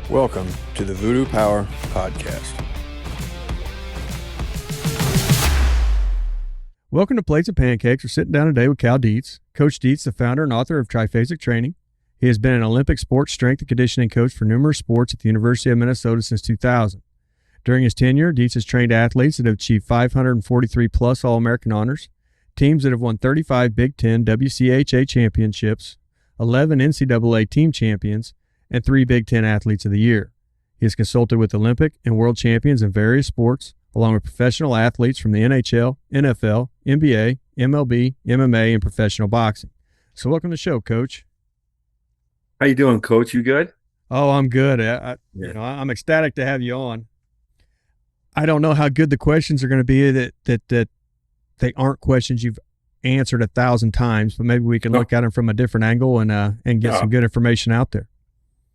Welcome to the Voodoo Power Podcast. Welcome to Plates and Pancakes. We're sitting down today with Cal Dietz. Coach Dietz, the founder and author of TriPhasic Training. He has been an Olympic sports strength and conditioning coach for numerous sports at the University of Minnesota since 2000. During his tenure, Dietz has trained athletes that have achieved 543 plus All-American honors, teams that have won 35 Big Ten WCHA championships, 11 NCAA Team Champions, and 3 Big Ten Athletes of the Year. He has consulted with Olympic and world champions in various sports, along with professional athletes from the NHL, NFL, NBA, MLB, MMA, and professional boxing. So welcome to the show, Coach. How you doing, Coach? You good? Oh, I'm good. I'm ecstatic to have you on. I don't know how good the questions are going to be that they aren't questions you've answered 1,000 times, but maybe we can look at them from a different angle and get some good information out there.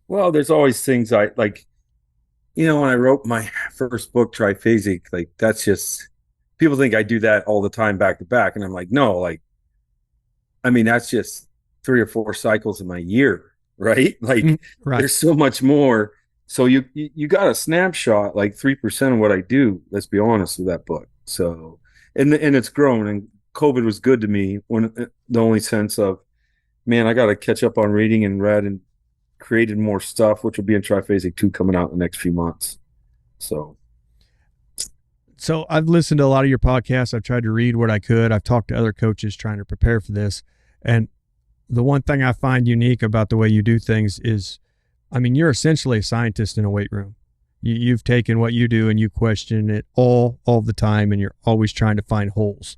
Well, there's always things I like, when I wrote my first book, TriPhasic, that's just, people think I do that all the time back to back. And I'm like, no, that's just 3 or 4 cycles in my year, right? Right. There's so much more. So you got a snapshot, 3% of what I do, let's be honest, with that book. So, and it's grown, and COVID was good to me, when the only sense of, man, I got to catch up on reading and read and created more stuff, which will be in TriPhasic 2 coming out in the next few months. So I've listened to a lot of your podcasts. I've tried to read what I could. I've talked to other coaches trying to prepare for this. And the one thing I find unique about the way you do things is, you're essentially a scientist in a weight room. You've taken what you do and you question it all the time, and you're always trying to find holes.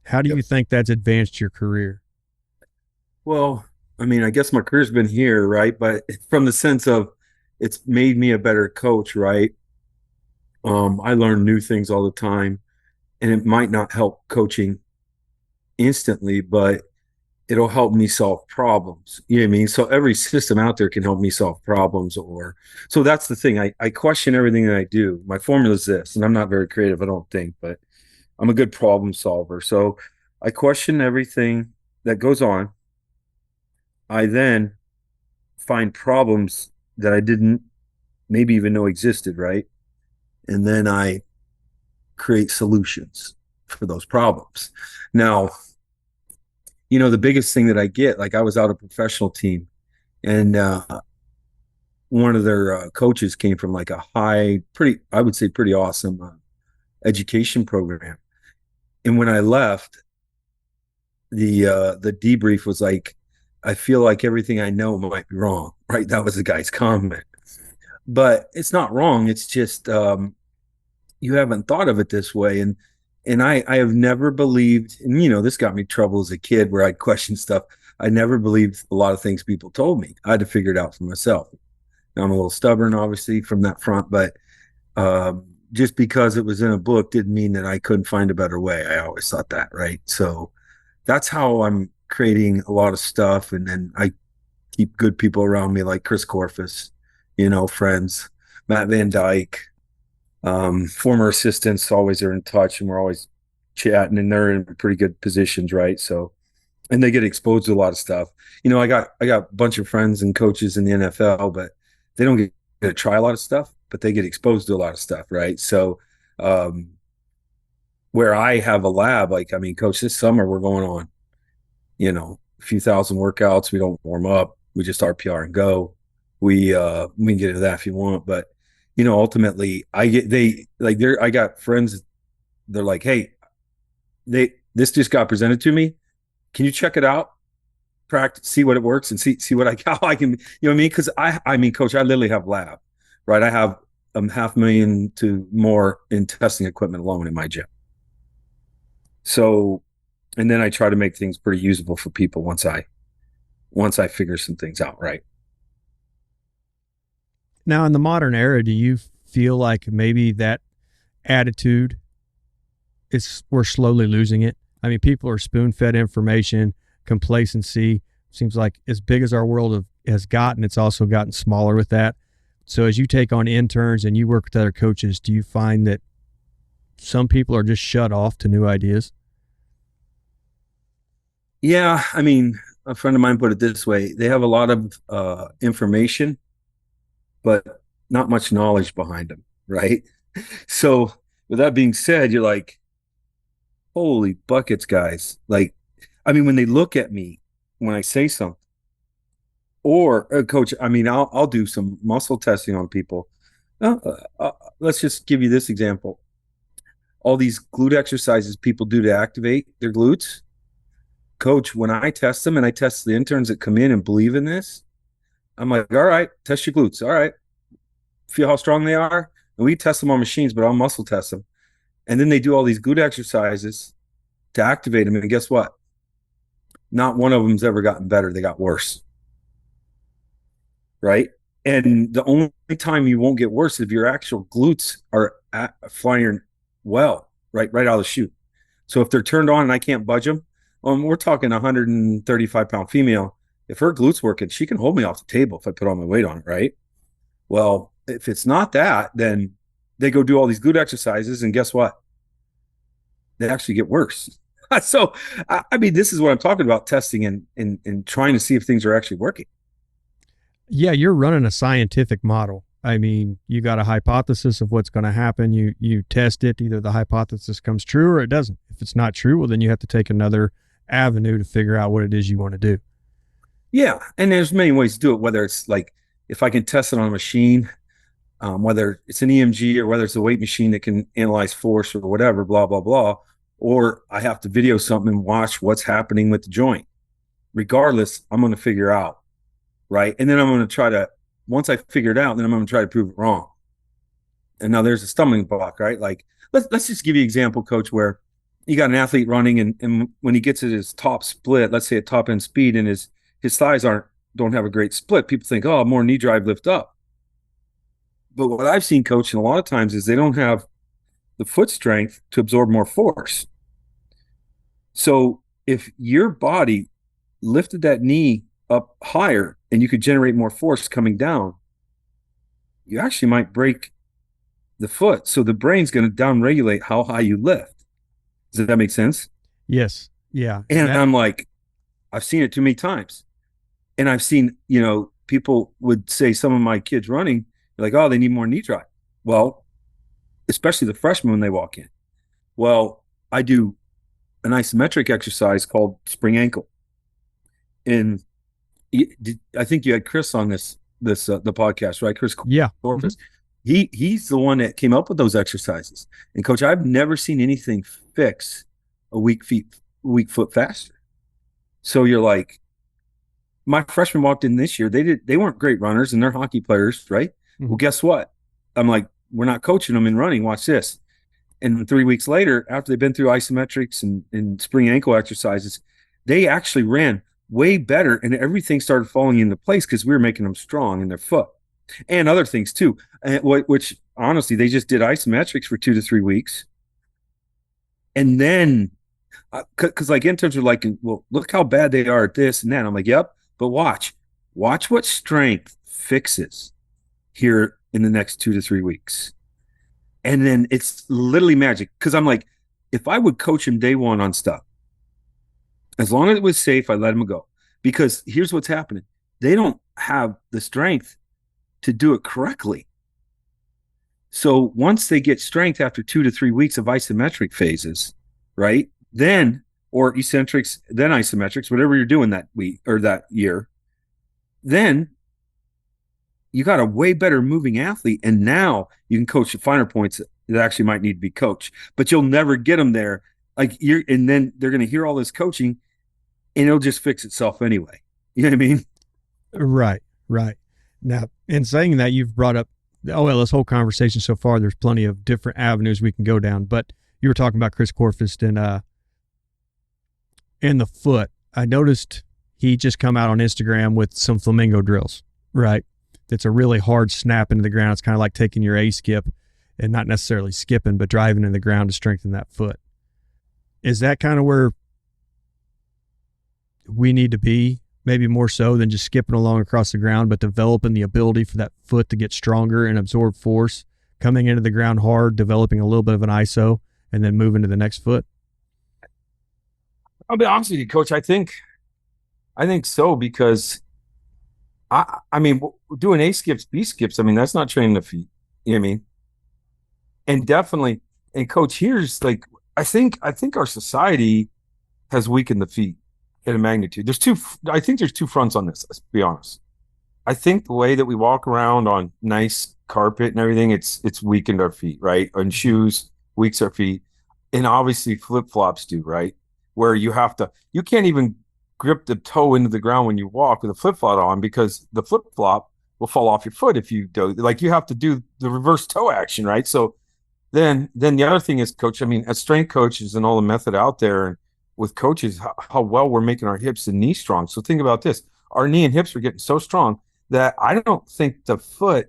How do you think that's advanced your career? Well, I guess my career's been here, right? But from the sense of, it's made me a better coach, right? I learn new things all the time, and it might not help coaching instantly, but it'll help me solve problems. You know what I mean? So every system out there can help me solve problems. So that's the thing. I question everything that I do. My formula is this, and I'm not very creative, I don't think, but I'm a good problem solver. So I question everything that goes on. I then find problems that I didn't maybe even know existed, right? And then I create solutions for those problems. Now, the biggest thing that I get, I was out a professional team, and one of their coaches came from a pretty awesome education program. And when I left, the debrief was I feel like everything I know might be wrong, right? That was the guy's comment. But it's not wrong. It's just you haven't thought of it this way. And I have never believed, and this got me in trouble as a kid where I'd question stuff. I never believed a lot of things people told me. I had to figure it out for myself. Now, I'm a little stubborn, obviously, from that front, but just because it was in a book didn't mean that I couldn't find a better way. I always thought that, right? So that's how I'm creating a lot of stuff. And then I keep good people around me, like Chris Corfus, friends, Matt Van Dyke, former assistants always are in touch, and we're always chatting, and they're in pretty good positions, right? So, and they get exposed to a lot of stuff. I got a bunch of friends and coaches in the NFL, but they don't get to try a lot of stuff, but they get exposed to a lot of stuff, right? So, where I have a lab, Coach, this summer we're going on, a few thousand workouts. We don't warm up. We just RPR and go. We can get into that if you want, but ultimately I got friends. They're like, hey, this just got presented to me. Can you check it out? Practice, see what it works, and see what how I can, Because Coach, I literally have lab, right? I have $500,000 to more in testing equipment alone in my gym. So, and then I try to make things pretty usable for people once I figure some things out, right? Now, in the modern era, do you feel like maybe that attitude we're slowly losing it? People are spoon-fed information, complacency. Seems like as big as our world has gotten, it's also gotten smaller with that. So as you take on interns and you work with other coaches, do you find that some people are just shut off to new ideas? Yeah, a friend of mine put it this way: they have a lot of information, but not much knowledge behind them, right? So with that being said, you're like, holy buckets, guys. Like, I mean, when they look at me, when I say something, or coach, I mean, I'll do some muscle testing on people. Let's just give you this example. All these glute exercises people do to activate their glutes. Coach, when I test them and I test the interns that come in and believe in this, I'm like, all right, test your glutes. All right. Feel how strong they are. And we test them on machines, but I'll muscle test them. And then they do all these glute exercises to activate them. And guess what? Not one of them's ever gotten better. They got worse. Right. And the only time you won't get worse is if your actual glutes are flying well, right out of the chute. So if they're turned on and I can't budge them, we're talking 135-pound female. If her glutes working, she can hold me off the table if I put all my weight on it, right? Well, if it's not that, then they go do all these glute exercises, and guess what? They actually get worse. So, I mean, this is what I'm talking about, testing and trying to see if things are actually working. Yeah, you're running a scientific model. I mean, you got a hypothesis of what's going to happen. You test it. Either the hypothesis comes true or it doesn't. If it's not true, well, then you have to take another avenue to figure out what it is you want to do. Yeah, and there's many ways to do it, whether it's like if I can test it on a machine, whether it's an EMG or whether it's a weight machine that can analyze force or whatever, blah, blah, blah, or I have to video something and watch what's happening with the joint. Regardless, I'm going to figure out, right? And then I'm going to try to, once I figure it out, then I'm going to try to prove it wrong. And now there's a stumbling block, right? Like, let's just give you an example, Coach, where you got an athlete running and when he gets at his top split, let's say at top end speed, and his thighs don't have a great split, people think, oh, more knee drive lift up. But what I've seen coaching a lot of times is they don't have the foot strength to absorb more force. So if your body lifted that knee up higher and you could generate more force coming down, you actually might break the foot. So the brain's going to downregulate how high you lift. Does that make sense? Yes. Yeah. And I'm like, I've seen it too many times. And I've seen, people would say, some of my kids running, like, oh, they need more knee drive. Well, especially the freshmen when they walk in. Well, I do an isometric exercise called spring ankle. And I think you had Chris on the podcast, right? Chris. Yeah. Corpus. Mm-hmm. He's the one that came up with those exercises. And Coach, I've never seen anything fix a weak foot faster. So you're like, my freshmen walked in this year. They weren't great runners and they're hockey players, right? Mm-hmm. Well, guess what? I'm like, we're not coaching them in running. Watch this. And 3 weeks later, after they've been through isometrics and spring ankle exercises, they actually ran way better and everything started falling into place because we were making them strong in their foot and other things too, which honestly, they just did isometrics for 2 to 3 weeks. And then, because like interns are like, well, look how bad they are at this and that. I'm like, yep, but watch what strength fixes here in the next 2 to 3 weeks. And then it's literally magic. Because I'm like, if I would coach him day one on stuff, as long as it was safe, I let him go. Because here's what's happening. They don't have the strength to do it correctly. So once they get strength after 2 to 3 weeks of isometric phases, right? Then, or eccentrics, then isometrics, whatever you're doing that week or that year, then you got a way better moving athlete. And now you can coach the finer points that actually might need to be coached, but you'll never get them there. And then they're going to hear all this coaching and it'll just fix itself anyway. You know what I mean? Right. Now, in saying that, you've brought up, this whole conversation so far, there's plenty of different avenues we can go down, but you were talking about Chris Corfist and the foot. I noticed he just come out on Instagram with some flamingo drills, right? It's a really hard snap into the ground. It's kind of like taking your A skip and not necessarily skipping, but driving in the ground to strengthen that foot. Is that kind of where we need to be? Maybe more so than just skipping along across the ground, but developing the ability for that foot to get stronger and absorb force, coming into the ground hard, developing a little bit of an iso, and then moving to the next foot? I'll be honest with you, Coach. I think so, because I mean, doing A skips, B skips, I mean, that's not training the feet. You know what I mean? And definitely, and coach, here's like, I think our society has weakened the feet in a magnitude. I think there's two fronts on this, let's be honest. I think the way that we walk around on nice carpet and everything, it's weakened our feet, right? And shoes weaks our feet. And obviously flip-flops do, right? Where you can't even grip the toe into the ground when you walk with a flip-flop on because the flip-flop will fall off your foot if you do. Like you have to do the reverse toe action, right? So then the other thing is, coach, I mean, as strength coaches and all the method out there and with coaches, how well we're making our hips and knees strong. So think about this. Our knee and hips are getting so strong that I don't think the foot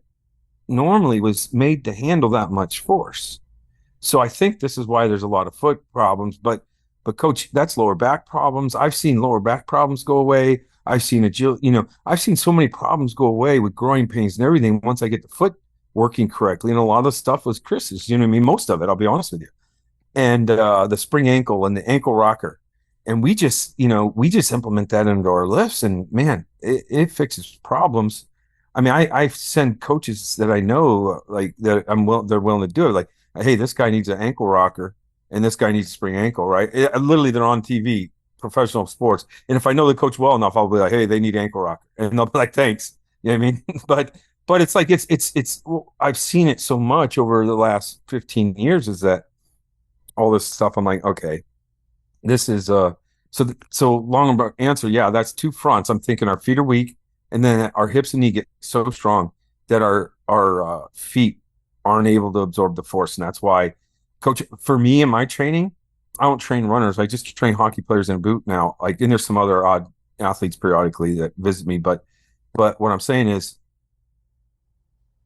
normally was made to handle that much force. So I think this is why there's a lot of foot problems. But coach, that's lower back problems. I've seen lower back problems go away. I've seen I've seen so many problems go away with groin pains and everything once I get the foot working correctly. And a lot of the stuff was Chris's, you know what I mean? Most of it, I'll be honest with you. And the spring ankle and the ankle rocker. And we just implement that into our lifts, and man, it fixes problems. I mean, I send coaches that I know like that they're willing to do it. Like, hey, this guy needs an ankle rocker, and this guy needs a spring ankle, right? Literally, they're on TV, professional sports, and if I know the coach well enough, I'll be like, hey, they need ankle rocker, and they'll be like, thanks. You know what I mean? but it's like I've seen it so much over the last 15 years is that all this stuff. I'm like, okay, this is so long answer. Yeah, that's two fronts. I'm thinking our feet are weak, and then our hips and knee get so strong that our feet aren't able to absorb the force, and that's why, coach, for me in my training, I don't train runners. I just train hockey players in a boot now. Like, and there's some other odd athletes periodically that visit me, but what I'm saying is,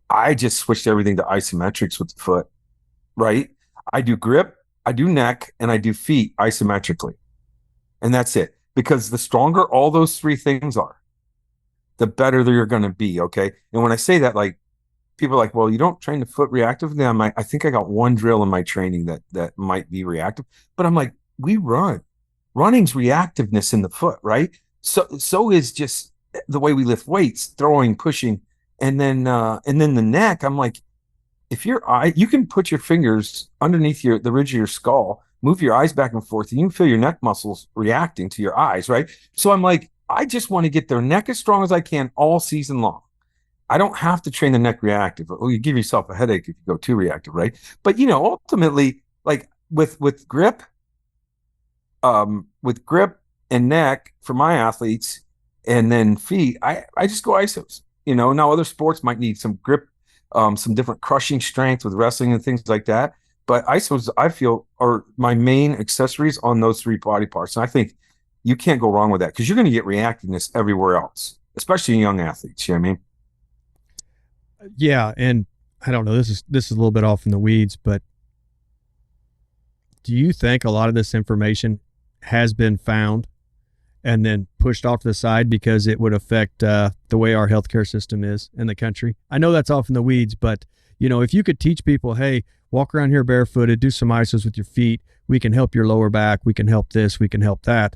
I just switched everything to isometrics with the foot. Right? I do grip, I do neck, and I do feet isometrically. And that's it. Because the stronger all those three things are, the better you're going to be. Okay. And when I say that, like, people are like, well, you don't train the foot reactively. I think I got one drill in my training that might be reactive. But I'm like, we run. Running's reactiveness in the foot, right? So is just the way we lift weights, throwing, pushing. And then the neck, I'm like, if you can put your fingers underneath the ridge of your skull, move your eyes back and forth, and you can feel your neck muscles reacting to your eyes, right? So I'm like, I just want to get their neck as strong as I can all season long. I don't have to train the neck reactive. Well, you give yourself a headache if you go too reactive, right? But ultimately, like with grip and neck for my athletes, and then feet, I just go isos. Now other sports might need some grip, some different crushing strength with wrestling and things like that. But isos, I feel, are my main accessories on those three body parts. And I think you can't go wrong with that because you're going to get reactiveness everywhere else, especially in young athletes. You know what I mean? Yeah. And I don't know, this is a little bit off in the weeds, but do you think a lot of this information has been found and then pushed off to the side because it would affect the way our healthcare system is in the country? I know that's off in the weeds, but if you could teach people, hey, walk around here barefooted, do some isos with your feet, we can help your lower back, we can help this, we can help that.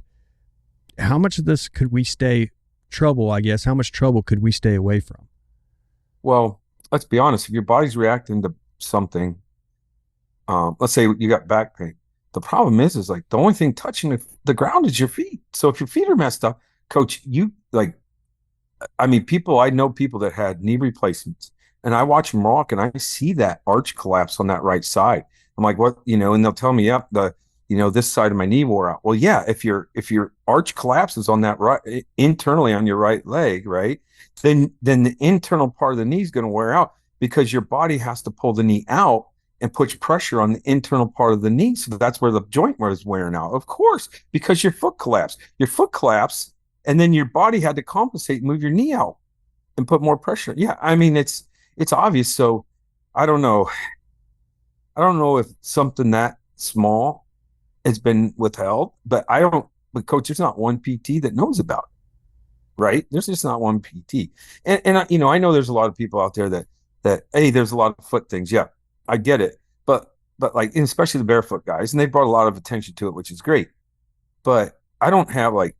How much of this could we how much trouble could we stay away from? Well, let's be honest. If your body's reacting to something, let's say you got back pain, the problem is like the only thing touching the ground is your feet. So if your feet are messed up, coach, I know people that had knee replacements, and I watch them walk and I see that arch collapse on that right side. I'm like, what, and they'll tell me, yep, this side of my knee wore out. Well, yeah, if your arch collapses on that right internally on your right leg, right, then the internal part of the knee is going to wear out because your body has to pull the knee out and puts pressure on the internal part of the knee. So that's where the joint was wearing out, of course, because your foot collapsed. And then your body had to compensate and move your knee out and put more pressure. Yeah, I mean, it's obvious. So I don't know. I don't know if something that small has been withheld, but coach, there's not one PT that knows about it, right? There's just not one PT. And I know there's a lot of people out there that, hey, there's a lot of foot things. Yeah, I get it. But like, especially the barefoot guys, and they brought a lot of attention to it, which is great. But I don't have like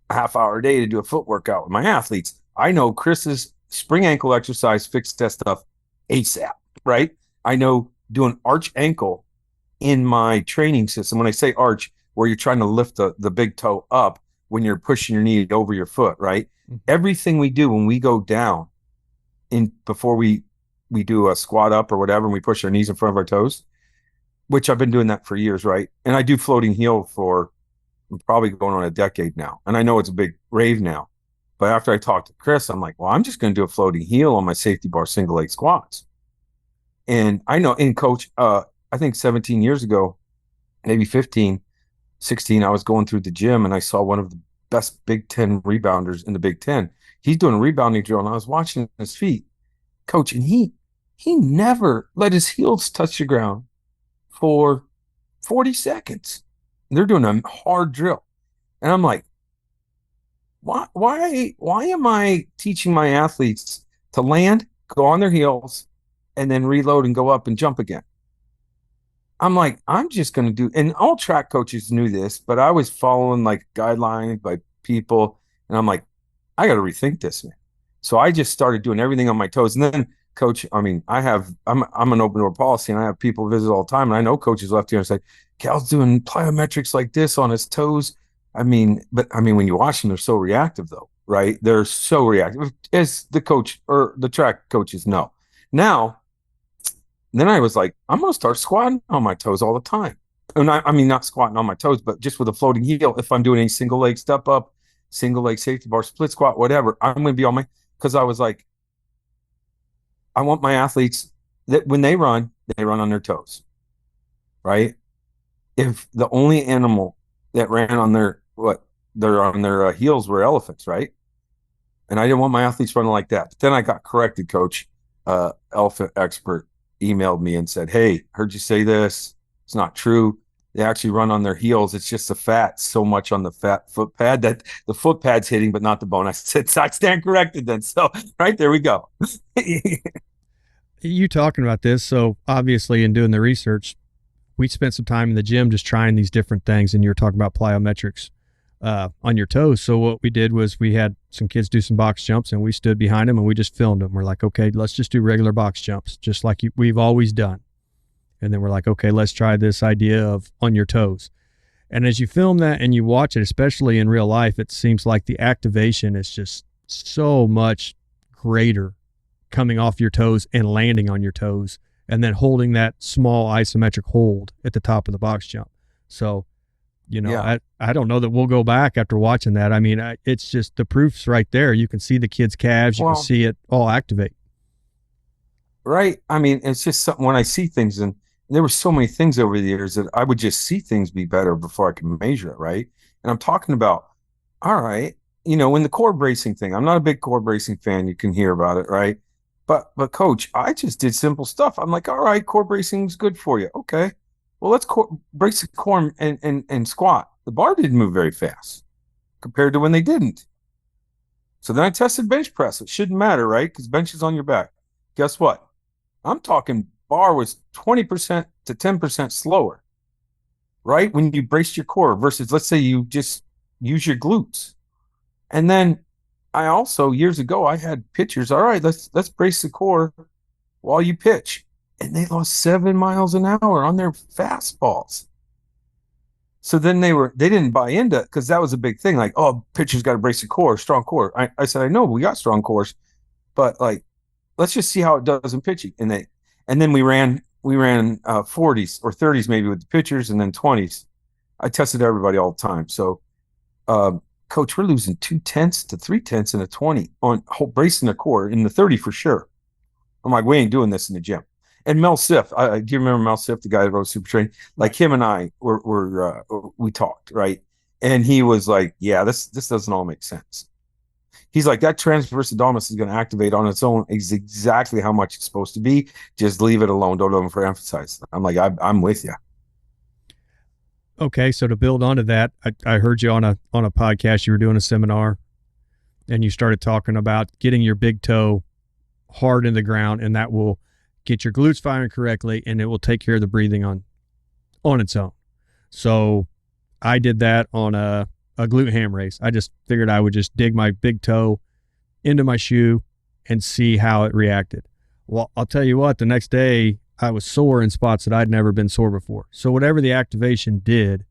a half hour a day to do a foot workout with my athletes. I know Chris's spring ankle exercise fixed that stuff ASAP, right? I know doing arch ankle in my training system. When I say arch, where you're trying to lift the big toe up when you're pushing your knee over your foot, right? Mm-hmm. Everything we do when we go down before we do a squat up or whatever, and we push our knees in front of our toes, which I've been doing that for years, right? And I do floating heel for probably going on a decade now. And I know it's a big rave now. But after I talked to Chris, I'm like, well, I'm just going to do a floating heel on my safety bar single leg squats. And I know, and coach, I think 17 years ago, maybe 15, 16, I was going through the gym and I saw one of the best Big Ten rebounders in the Big Ten. He's doing a rebounding drill and I was watching his feet, coach, and he never let his heels touch the ground for 40 seconds. They're doing a hard drill. And I'm like, why am I teaching my athletes to land, go on their heels, and then reload and go up and jump again? I'm like, I'm just going to do, and all track coaches knew this, but I was following like guidelines by people. And I'm like, I got to rethink this, man. So I just started doing everything on my toes. And then coach, I mean, I'm an open door policy and I have people visit all the time. And I know coaches left here and say, Cal's doing plyometrics like this on his toes. When you watch them, they're so reactive though, right? They're so reactive, as the coach or the track coaches know. Then I was like, I'm going to start squatting on my toes all the time. And not squatting on my toes, but just with a floating heel. If I'm doing any single leg step up, single leg safety bar, split squat, whatever, I'm going to be on because I was like, I want my athletes that when they run on their toes, right? If the only animal that ran on their heels were elephants, right? And I didn't want my athletes running like that. But then I got corrected, coach. Elephant expert emailed me and said, hey, heard you say this. It's not true. They actually run on their heels. It's just the fat so much on the fat foot pad that the foot pad's hitting, but not the bone. I said, I stand corrected then. So right there we go. You talking about this. So obviously in doing the research, we spent some time in the gym just trying these different things. And you were talking about plyometrics on your toes. So what we did was we had some kids do some box jumps and we stood behind them and we just filmed them. We're like, okay, let's just do regular box jumps, just like we've always done. And then we're like, okay, let's try this idea of on your toes. And as you film that and you watch it, especially in real life, it seems like the activation is just so much greater coming off your toes and landing on your toes and then holding that small isometric hold at the top of the box jump. So, I don't know that we'll go back after watching that. I mean, it's just the proof's right there. You can see the kids' calves. You can see it all activate. Right. I mean, it's just something when I see things, and there were so many things over the years that I would just see things be better before I can measure it, right? And I'm talking about, all right, in the core bracing thing, I'm not a big core bracing fan. You can hear about it, right? But coach, I just did simple stuff. I'm like, all right, core bracing is good for you. Okay. Well, let's brace the core and squat. The bar didn't move very fast compared to when they didn't. So then I tested bench press. It shouldn't matter, right? Because bench is on your back. Guess what? I'm talking bar was 20% to 10% slower, right? When you braced your core versus, let's say you just use your glutes. And then I also, years ago, I had pitchers. All right, let's brace the core while you pitch. And they lost 7 miles an hour on their fastballs. So then they didn't buy into it because that was a big thing. Like, oh, pitchers got to brace the core, strong core. I said, I know we got strong cores, but like, let's just see how it does in pitching. And then we ran 40s or 30s maybe with the pitchers and then 20s. I tested everybody all the time. So, coach, we're losing 2/10 to 3/10 in a 20 on bracing the core in the 30 for sure. I'm like, we ain't doing this in the gym. And Mel Siff, do you remember Mel Siff, the guy that wrote Super Training? Like him and I we talked, right? And he was like, yeah, this doesn't all make sense. He's like, that transverse abdominis is going to activate on its own is exactly how much it's supposed to be. Just leave it alone. Don't overemphasize. I'm like, I'm with you. Okay, so to build onto that, I heard you on a podcast. You were doing a seminar, and you started talking about getting your big toe hard in the ground, and that will get your glutes firing correctly, and it will take care of the breathing on its own. So I did that on a glute ham race. I just figured I would just dig my big toe into my shoe and see how it reacted. Well, I'll tell you what, the next day I was sore in spots that I'd never been sore before. So whatever the activation did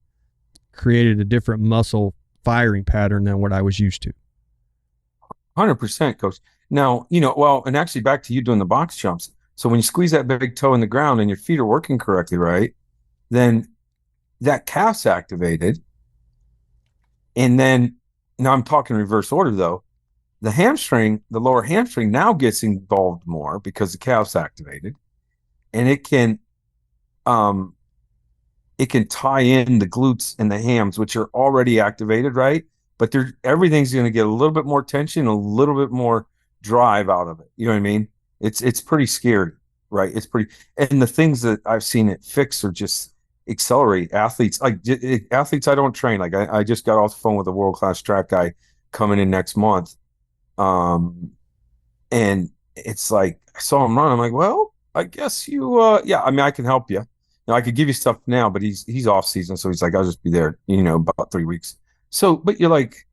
created a different muscle firing pattern than what I was used to. 100%, coach. Now, well, and actually back to you doing the box jumps. So when you squeeze that big toe in the ground and your feet are working correctly, right, then that calf's activated. And then, now I'm talking reverse order though, the hamstring, the lower hamstring now gets involved more because the calf's activated, and it can tie in the glutes and the hams, which are already activated, right? But everything's going to get a little bit more tension, a little bit more drive out of it. You know what I mean? It's pretty scary, right? And the things that I've seen it fix are just accelerate athletes. Like athletes I don't train. Like I just got off the phone with a world-class track guy coming in next month. And it's like, I saw him run. I'm like, well, I guess yeah, I mean, I can help you. I could give you stuff now, but he's off season. So he's like, I'll just be there, about 3 weeks. So, but you're like,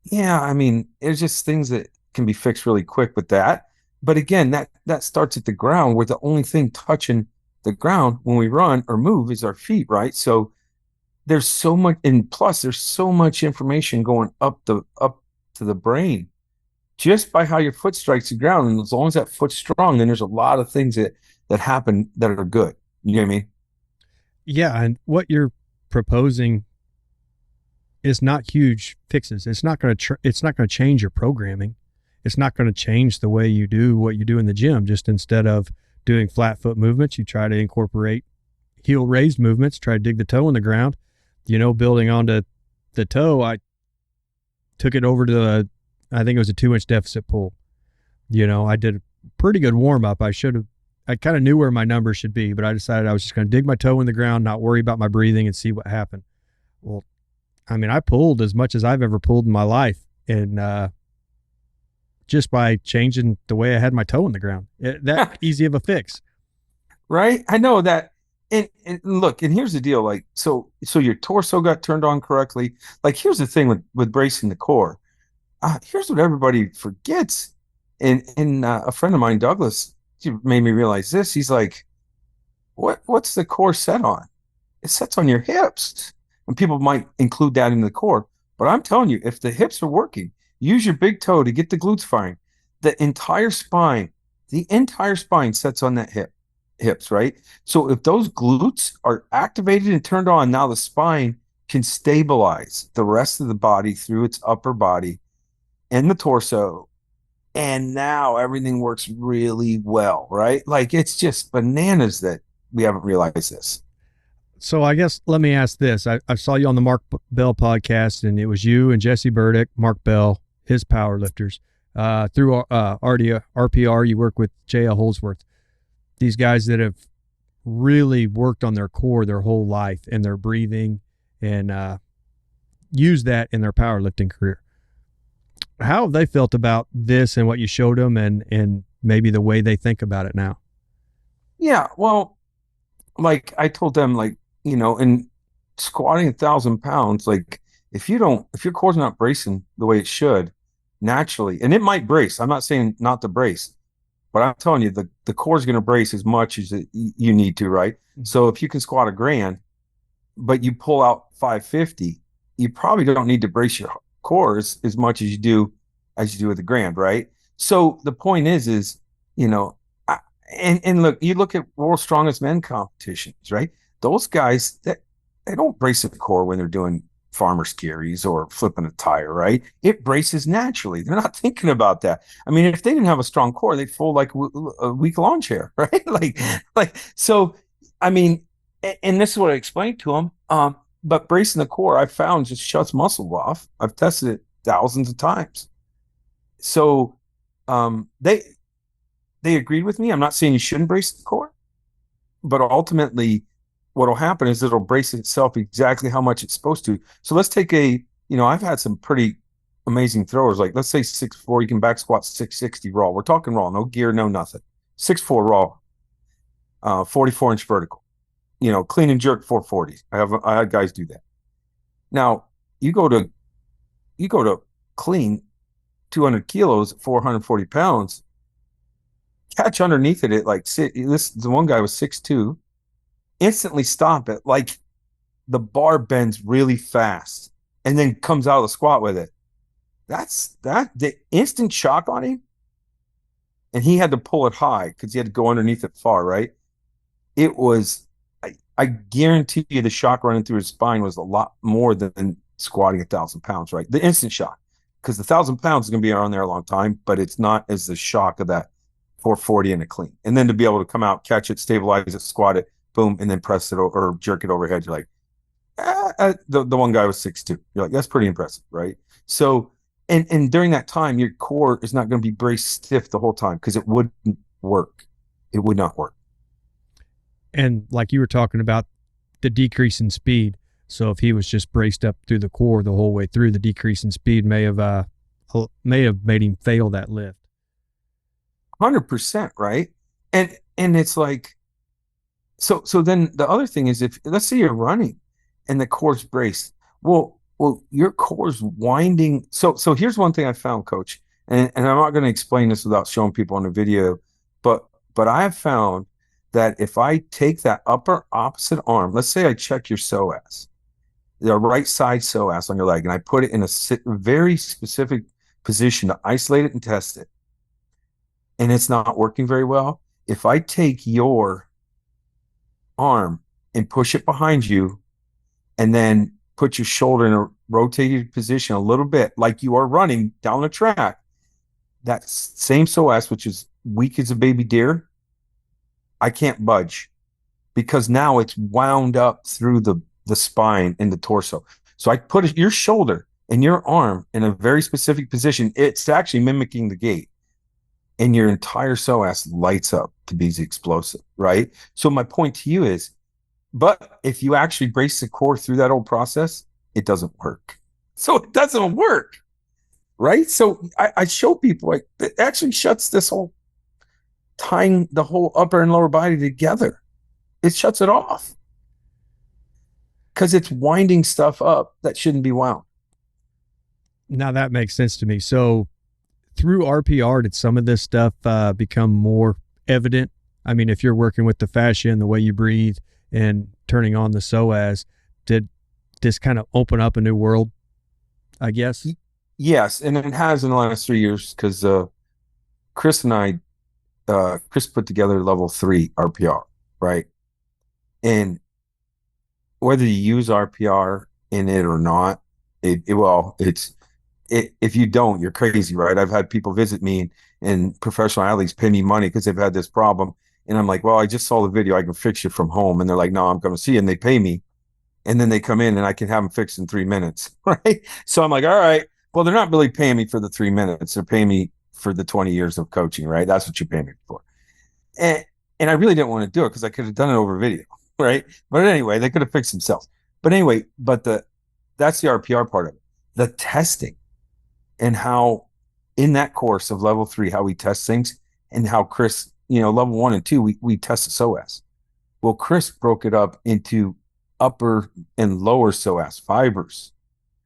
yeah, I mean, there's just things that can be fixed really quick with that. But again, that starts at the ground, where the only thing touching the ground when we run or move is our feet, right? So there's so much, and plus there's so much information going up to the brain just by how your foot strikes the ground. And as long as that foot's strong, then there's a lot of things that happen that are good. You know what I mean? Yeah, and what you're proposing is not huge fixes. It's not going to change your programming. It's not going to change the way you do what you do in the gym. Just instead of doing flat foot movements, you try to incorporate heel raised movements, try to dig the toe in the ground. Building onto the toe, I took it over to I think it was a 2-inch deficit pull. I did a pretty good warm up. I kind of knew where my numbers should be, but I decided I was just going to dig my toe in the ground, not worry about my breathing, and see what happened. Well, I mean, I pulled as much as I've ever pulled in my life, and just by changing the way I had my toe in the ground. That easy of a fix. Right? I know that. And look, and here's the deal. Like, so your torso got turned on correctly. Like, here's the thing with bracing the core. Here's what everybody forgets. And a friend of mine, Douglas, made me realize this. He's like, what's the core set on? It sets on your hips. And people might include that in the core. But I'm telling you, if the hips are working, use your big toe to get the glutes firing. The entire spine sets on that hips, right? So if those glutes are activated and turned on, now the spine can stabilize the rest of the body through its upper body and the torso. And now everything works really well, right? Like, it's just bananas that we haven't realized this. So I guess let me ask this. I saw you on the Mark Bell podcast, and it was you and Jesse Burdick, Mark Bell, his power lifters. Through RPR, you work with J.L. Holdsworth. These guys that have really worked on their core their whole life and their breathing, and use that in their powerlifting career. How have they felt about this and what you showed them, and maybe the way they think about it now? Yeah, well, like I told them, like, in squatting 1,000 pounds, like if your core's not bracing the way it should naturally, and it might brace. I'm not saying not to brace, but I'm telling you, the core's going to brace as much as you need to, right? Mm-hmm. So if you can squat 1,000, but you pull out 550, you probably don't need to brace your core as much as you do with 1,000, right? So the point is, and look, you look at World's Strongest Men competitions, right? Those guys, they don't brace the core when they're doing farmer's carries or flipping a tire, right? It braces naturally. They're not thinking about that. I mean, if they didn't have a strong core, they'd fold like a weak lawn chair, right? So, I mean, and this is what I explained to them. But bracing the core, I found, just shuts muscle off. I've tested it thousands of times. So, they agreed with me. I'm not saying you shouldn't brace the core, but ultimately what will happen is it'll brace itself exactly how much it's supposed to. So let's take I've had some pretty amazing throwers. Like, let's say 6'4", you can back squat 660 raw. We're talking raw, no gear, no nothing. 6'4" raw, 44-inch vertical, clean and jerk 440. I had guys do that. Now you go to clean, 200 kilos, 440 pounds, catch underneath it at like the one guy was 6'2", instantly stop it. Like the bar bends really fast and then comes out of the squat with it. The instant shock on him. And he had to pull it high because he had to go underneath it far, right? It was, I guarantee you the shock running through his spine was a lot more than squatting 1,000 pounds, right? The instant shock, because the 1,000 pounds is going to be around there a long time, but it's not as the shock of that 440 in a clean. And then to be able to come out, catch it, stabilize it, squat it, boom, and then press it or jerk it overhead, you're like, the one guy was 6'2". You're like, that's pretty impressive, right? So, and during that time, your core is not going to be braced stiff the whole time because it wouldn't work. It would not work. And like you were talking about the decrease in speed. So if he was just braced up through the core the whole way through, the decrease in speed may have made him fail that lift. 100%, right? And it's like, so then the other thing is, if let's say you're running and the core's braced, well, your core's winding. So here's one thing I found, Coach, and I'm not going to explain this without showing people on the video, but I have found that if I take that upper opposite arm, let's say I check your psoas, the right side psoas on your leg, and I put it in a very specific position to isolate it and test it, and it's not working very well. If I take your arm and push it behind you and then put your shoulder in a rotated position a little bit like you are running down the track, that same psoas, which is weak as a baby deer, I can't budge because now it's wound up through the spine and the torso. So I put your shoulder and your arm in a very specific position. It's actually mimicking the gait, and your entire psoas lights up to be explosive, right? So my point to you is, but if you actually brace the core through that whole process, it doesn't work. So it doesn't work, right? So I show people, like, it actually shuts this whole tying the whole upper and lower body together. It shuts it off because it's winding stuff up that shouldn't be wound. Now that makes sense to me. So through RPR, did some of this stuff become more evident? I mean, if you're working with the fascia and the way you breathe and turning on the psoas, did this kind of open up a new world, I guess? Yes, and it has in the last 3 years because Chris and I, Chris put together level 3 RPR, right? And whether you use RPR in it or not, if you don't, you're crazy, right? I've had people visit me and professional athletes pay me money because they've had this problem. And I'm like, well, I just saw the video. I can fix it from home. And they're like, no, I'm going to see you. And they pay me. And then they come in and I can have them fixed in 3 minutes, right? So I'm like, all right, well, they're not really paying me for the 3 minutes. They're paying me for the 20 years of coaching, right? That's what you pay me for. And I really didn't want to do it because I could have done it over video, right? But anyway, they could have fixed themselves. But anyway, that's the RPR part of it. The testing and how in that course of level 3, how we test things and how Chris, level 1 and 2, we test the psoas. Well, Chris broke it up into upper and lower psoas fibers.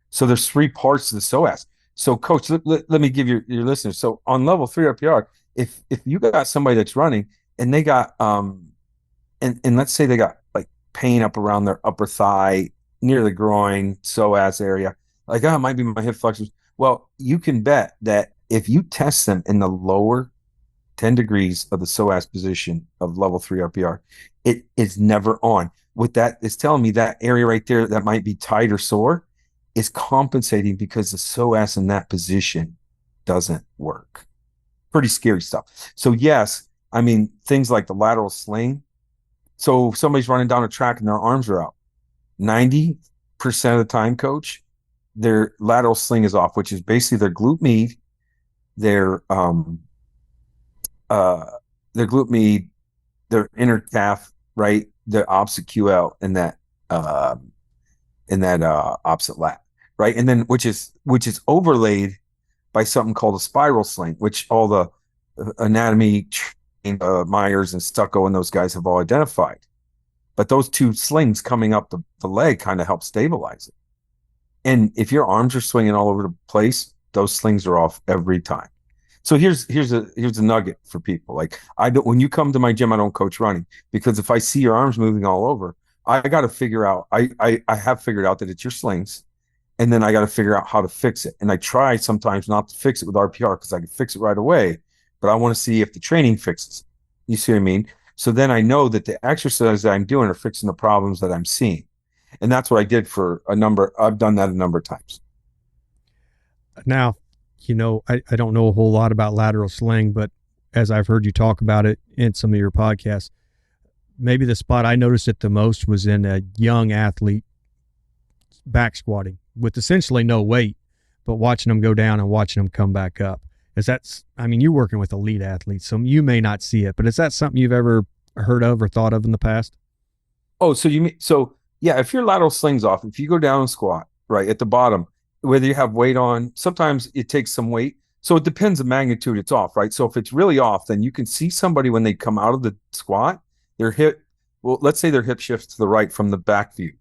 So there's 3 parts to the psoas. So Coach, let me give your listeners. So on level 3 RPR, if you got somebody that's running and they got, and let's say they got like pain up around their upper thigh, near the groin, psoas area, like, it might be my hip flexors. Well, you can bet that if you test them in the lower 10 degrees of the psoas position of level 3 RPR, it is never on. With that, it's telling me that area right there that might be tight or sore is compensating because the psoas in that position doesn't work. Pretty scary stuff. So yes, I mean, things like the lateral sling. So if somebody's running down a track and their arms are out, 90% of the time, Coach, their lateral sling is off, which is basically their glute med, their glute med, their inner calf, right? The opposite QL and that opposite lat, right? And then which is overlaid by something called a spiral sling, which all the anatomy Myers and Stucco and those guys have all identified. But those 2 slings coming up the leg kind of help stabilize it. And if your arms are swinging all over the place, those slings are off every time. So here's a nugget for people. Like, when you come to my gym, I don't coach running, because if I see your arms moving all over, I got to figure out, I have figured out that it's your slings, and then I got to figure out how to fix it. And I try sometimes not to fix it with RPR because I can fix it right away, but I want to see if the training fixes it. You see what I mean? So then I know that the exercises that I'm doing are fixing the problems that I'm seeing. And that's what I did I've done that a number of times. Now, I don't know a whole lot about lateral sling, but as I've heard you talk about it in some of your podcasts, maybe the spot I noticed it the most was in a young athlete back squatting with essentially no weight, but watching them go down and watching them come back up. You're working with elite athletes, so you may not see it, but is that something you've ever heard of or thought of in the past? Oh, yeah, if your lateral sling's off, if you go down and squat, right, at the bottom, whether you have weight on, sometimes it takes some weight. So it depends the magnitude it's off, right? So if it's really off, then you can see somebody when they come out of the squat, let's say their hip shifts to the right from the back view.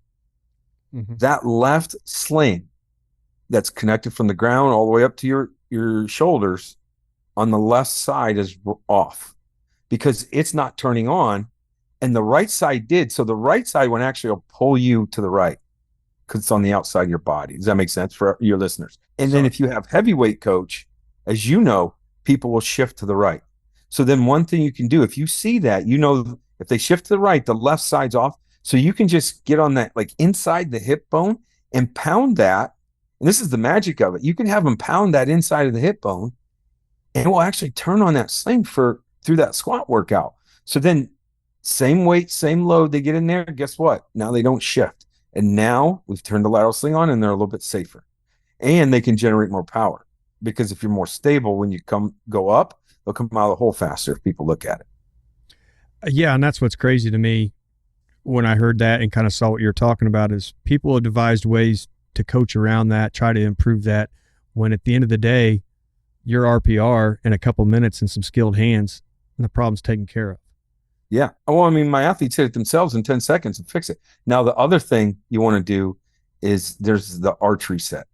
Mm-hmm. That left sling that's connected from the ground all the way up to your shoulders on the left side is off because it's not turning on, and the right side did. So the right side one actually will pull you to the right because it's on the outside of your body. Does that make sense for your listeners? And then if you have heavyweight coach, as you know, people will shift to the right. So then one thing you can do, if you see that, if they shift to the right, the left side's off. So you can just get on that, like inside the hip bone, and pound that. And this is the magic of it. You can have them pound that inside of the hip bone, and it will actually turn on that sling through that squat workout. So then same weight, same load, they get in there. Guess what? Now they don't shift. And now we've turned the lateral sling on, and they're a little bit safer. And they can generate more power, because if you're more stable, when you go up, they'll come out of the hole faster if people look at it. Yeah, and that's what's crazy to me when I heard that and kind of saw what you're talking about is people have devised ways to coach around that, try to improve that, when at the end of the day, your RPR in a couple minutes and some skilled hands, and the problem's taken care of. Yeah. Well, my athletes hit it themselves in 10 seconds and fix it. Now, the other thing you want to do is there's the arch reset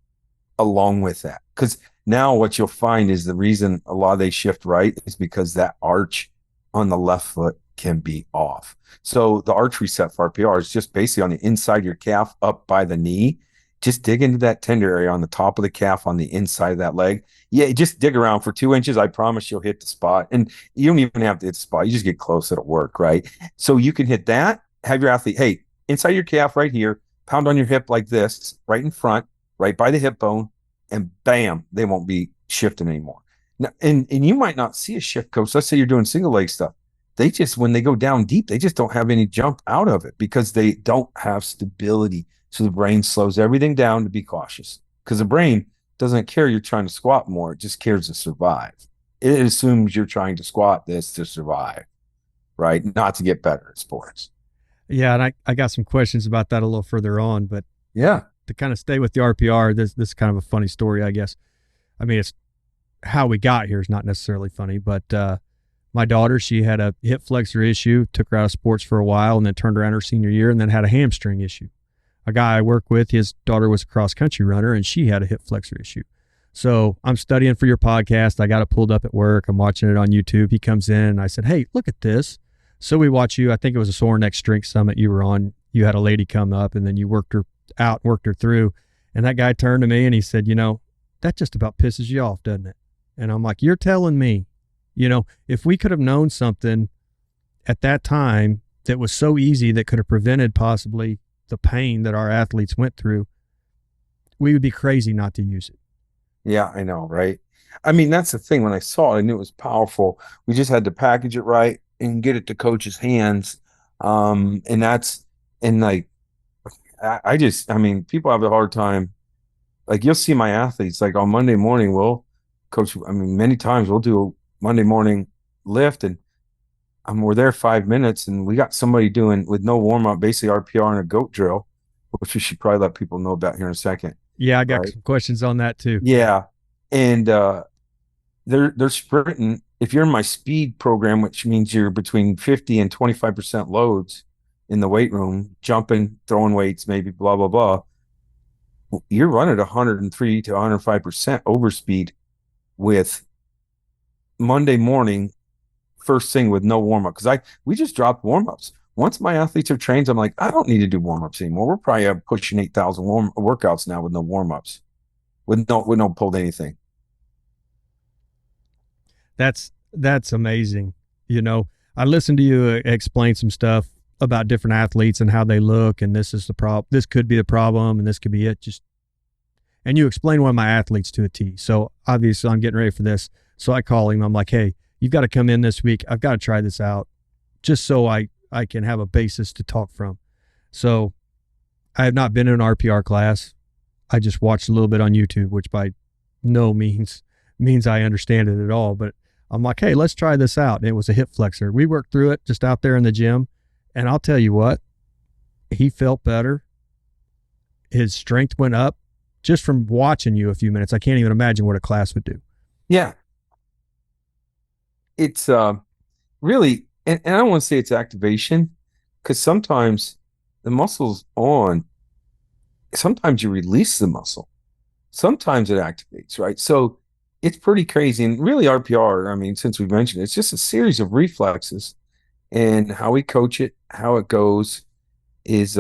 along with that. Because now what you'll find is the reason a lot of they shift right is because that arch on the left foot can be off. So the arch reset for RPR is just basically on the inside of your calf up by the knee. Just dig into that tender area on the top of the calf on the inside of that leg. Yeah, just dig around for 2 inches. I promise you'll hit the spot. And you don't even have to hit the spot. You just get close. It'll work, right? So you can hit that. Have your athlete, hey, inside your calf right here, pound on your hip like this, right in front, right by the hip bone, and bam, they won't be shifting anymore. Now, and you might not see a shift, coach. Let's say you're doing single leg stuff. They just, when they go down deep, they just don't have any jump out of it because they don't have stability. So the brain slows everything down to be cautious, because the brain doesn't care you're trying to squat more. It just cares to survive. It assumes you're trying to squat this to survive, right? Not to get better at sports. Yeah, and I got some questions about that a little further on, but yeah, to kind of stay with the RPR, this is kind of a funny story, I guess. It's how we got here is not necessarily funny, but my daughter, she had a hip flexor issue, took her out of sports for a while, and then turned around her senior year and then had a hamstring issue. A guy I work with, his daughter was a cross-country runner, and she had a hip flexor issue. So I'm studying for your podcast. I got it pulled up at work. I'm watching it on YouTube. He comes in, and I said, hey, look at this. So we watch you. I think it was a Sore Neck Strength Summit you were on. You had a lady come up, and then you worked her out, worked her through. And that guy turned to me, and he said, that just about pisses you off, doesn't it? And I'm like, you're telling me, if we could have known something at that time that was so easy that could have prevented possibly the pain that our athletes went through, we would be crazy not to use it. Yeah, I know, right? That's the thing. When I saw it, I knew it was powerful. We just had to package it right and get it to coach's hands. I people have a hard time. Like, you'll see my athletes, like on Monday morning, many times we'll do a Monday morning lift, and we're there 5 minutes, and we got somebody doing with no warm up, basically RPR and a goat drill, which we should probably let people know about here in a second. Yeah, I got some questions on that too. Yeah, and they're sprinting. If you're in my speed program, which means you're between 50 and 25% loads in the weight room, jumping, throwing weights, maybe blah blah blah. you're running 103 to 105% overspeed with Monday morning, first thing with no warm up. Because we just dropped warm ups. Once my athletes are trained, I'm like, I don't need to do warm ups anymore. We're probably pushing 8,000 workouts now with no warm ups, with no pulled anything. That's amazing. You know, I listened to you explain some stuff about different athletes and how they look, and this is the problem. This could be the problem, and this could be it. And you explain one of my athletes to a T. So obviously, I'm getting ready for this. So I call him. I'm like, hey, you've got to come in this week. I've got to try this out, just so I can have a basis to talk from. So I have not been in an RPR class. I just watched a little bit on YouTube, which by no means I understand it at all. But I'm like, hey, let's try this out. And it was a hip flexor. We worked through it just out there in the gym. And I'll tell you what, he felt better. His strength went up just from watching you a few minutes. I can't even imagine what a class would do. Yeah. It's really, and I don't want to say it's activation, because sometimes the muscle's on. Sometimes you release the muscle. Sometimes it activates, right? So it's pretty crazy. And really RPR, I mean, since we've mentioned it, it's just a series of reflexes, and how we coach it, how it goes is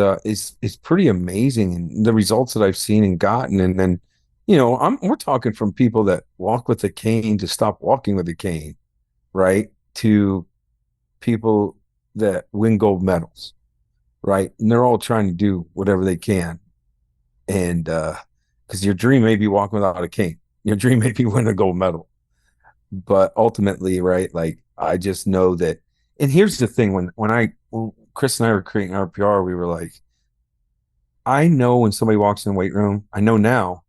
pretty amazing. And the results that I've seen and gotten. And then, we're talking from people that walk with a cane to stop walking with a cane, right? To people that win gold medals, right? And they're all trying to do whatever they can. And because your dream may be walking without a cane, your dream may be winning a gold medal, but ultimately, right? Like, I just know that. And here's the thing: when Chris and I were creating RPR, we were like, I know when somebody walks in the weight room, I know now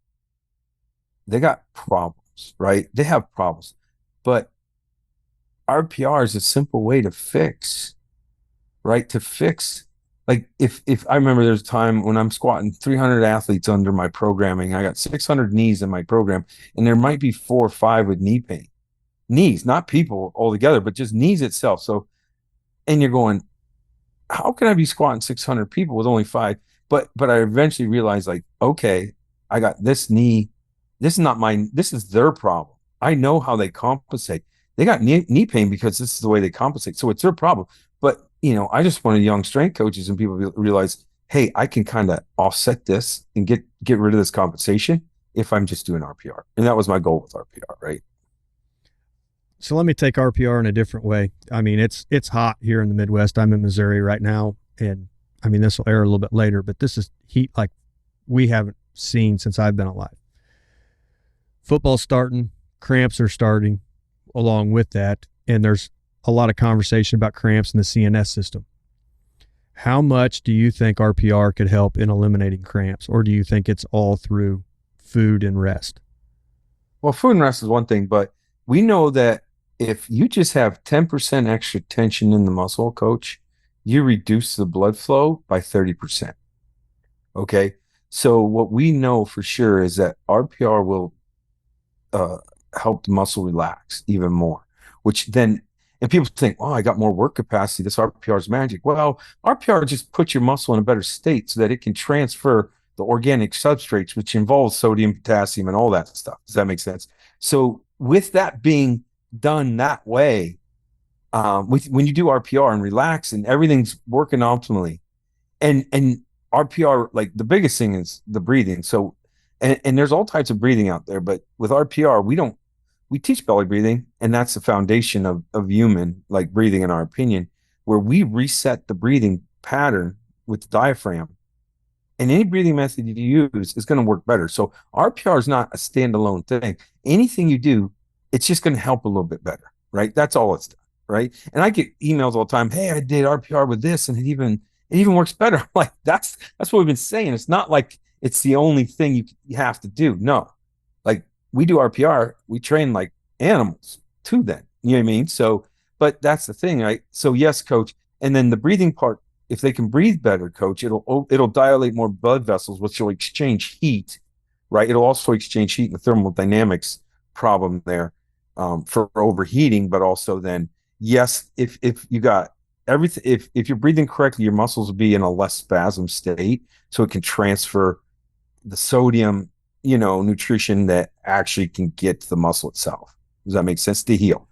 they got problems, right? They have problems, but RPR is a simple way to fix, right? To fix. Like, if I remember, there's a time when I'm squatting 300 athletes under my programming. I got 600 knees in my program, and there might be 4 or 5 with knee pain. Knees, not people altogether, but just knees itself. So, and you're going, how can I be squatting 600 people with only 5? But I eventually realized, like, okay, I got this knee. This is not mine. This is their problem. I know how they compensate. They got knee pain because this is the way they compensate. So it's their problem. But, I just wanted young strength coaches and people realize, hey, I can kind of offset this and get rid of this compensation if I'm just doing RPR. And that was my goal with RPR, right? So let me take RPR in a different way. I mean, it's hot here in the Midwest. I'm in Missouri right now, and I mean, this will air a little bit later, but this is heat like we haven't seen since I've been alive. Football's starting, cramps are starting along with that, and there's a lot of conversation about cramps in the CNS system. How much do you think RPR could help in eliminating cramps, or do you think it's all through food and rest? Well, food and rest is one thing, but we know that if you just have 10% extra tension in the muscle, coach, you reduce the blood flow by 30%. Okay. So what we know for sure is that RPR will help the muscle relax even more, which then, and people think, oh, I got more work capacity. This RPR is magic. Well, RPR just puts your muscle in a better state so that it can transfer the organic substrates, which involves sodium, potassium, and all that stuff. Does that make sense? So with that being done that way, when you do RPR and relax and everything's working optimally, and RPR, like, the biggest thing is the breathing. So, and there's all types of breathing out there, but with RPR, we teach belly breathing, and that's the foundation of human, like, breathing, in our opinion, where we reset the breathing pattern with the diaphragm. And any breathing method you use is going to work better. So RPR is not a standalone thing. Anything you do, it's just going to help a little bit better, right? That's all it's done, right? And I get emails all the time. Hey, I did RPR with this, and it even works better. I'm like, that's what we've been saying. It's not like it's the only thing you have to do. No, like, we do RPR, we train like animals too. Then, you know what I mean? So, but that's the thing, right? So yes, coach. And then the breathing part, if they can breathe better, coach, it'll dilate more blood vessels, which will exchange heat, right? It'll also exchange heat in the thermodynamics problem there, for overheating, but also then, yes, if you got everything, if you're breathing correctly, your muscles will be in a less spasm state, so it can transfer the sodium, nutrition that actually can get to the muscle itself. Does that make sense? To heal.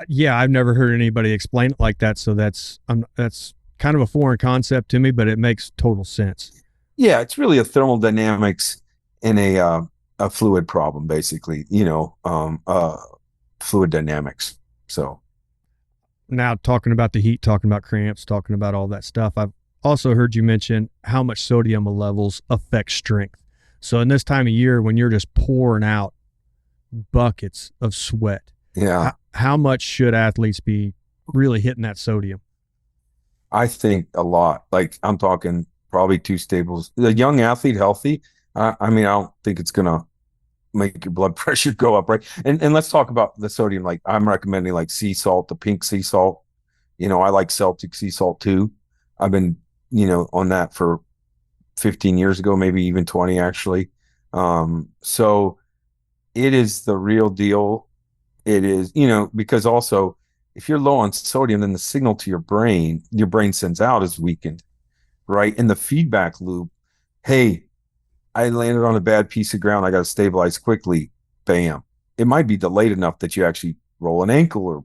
Yeah, I've never heard anybody explain it like that. So that's kind of a foreign concept to me, but it makes total sense. Yeah, it's really a thermodynamics in a fluid problem, basically. Fluid dynamics. So Now, talking about the heat, talking about cramps, talking about all that stuff, I've also heard you mention how much sodium levels affect strength. So in this time of year, when you're just pouring out buckets of sweat, yeah, how much should athletes be really hitting that sodium? I think a lot. Like I'm talking probably 2 staples. The young athlete, healthy. I mean, I don't think it's gonna make your blood pressure go up, right? And let's talk about the sodium. Like I'm recommending like sea salt, the pink sea salt. I like Celtic sea salt too. I've been, on that for 15 years ago, maybe even 20 actually. So it is the real deal. It is, because also if you're low on sodium, then the signal to your brain sends out is weakened, right? In the feedback loop, hey, I landed on a bad piece of ground. I got to stabilize quickly. Bam. It might be delayed enough that you actually roll an ankle or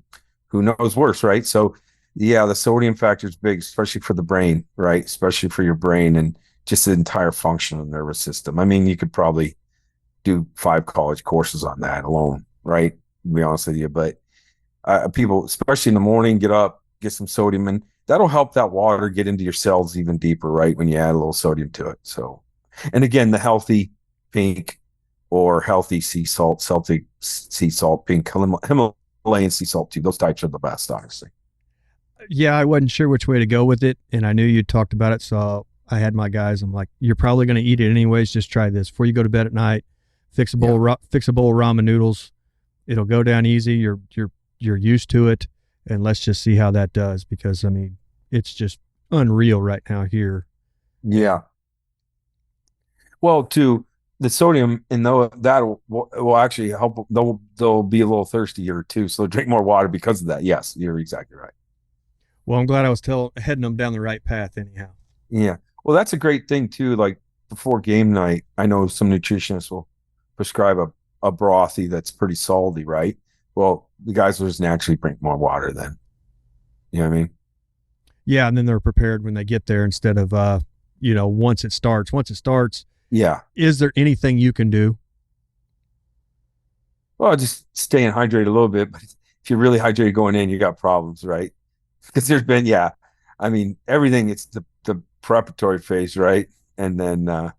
who knows worse, right? So, yeah, the sodium factor is big, especially for the brain, right? Especially for your brain and just the entire function of the nervous system. I mean, you could probably do 5 college courses on that alone, right? To be honest with you. But people, especially in the morning, get up, get some sodium, and that'll help that water get into your cells even deeper, right? When you add a little sodium to it. So, and again, the healthy pink or healthy sea salt, Celtic sea salt, pink, Himalayan sea salt too. Those types are the best, honestly. Yeah, I wasn't sure which way to go with it, and I knew you talked about it, so I had my guys. I'm like, you're probably going to eat it anyways. Just try this before you go to bed at night. Fix a bowl of ramen noodles. It'll go down easy. You're used to it, and let's just see how that does, because I mean, it's just unreal right now here. Yeah. Well, to the sodium, and though that will actually help, they'll be a little thirstier too, so drink more water because of that. Yes, you're exactly right. Well, I'm glad I was heading them down the right path anyhow. Yeah. Well, that's a great thing too. Like before game night, I know some nutritionists will prescribe a brothy that's pretty salty, right? Well, the guys will just naturally drink more water then. You know what I mean? Yeah, and then they're prepared when they get there instead of once it starts. Once it starts, yeah. Is there anything you can do? Well, just staying hydrated a little bit, but if you're really hydrated going in, you got problems, right? Because there's been, I mean, everything, it's the preparatory phase, right? And then,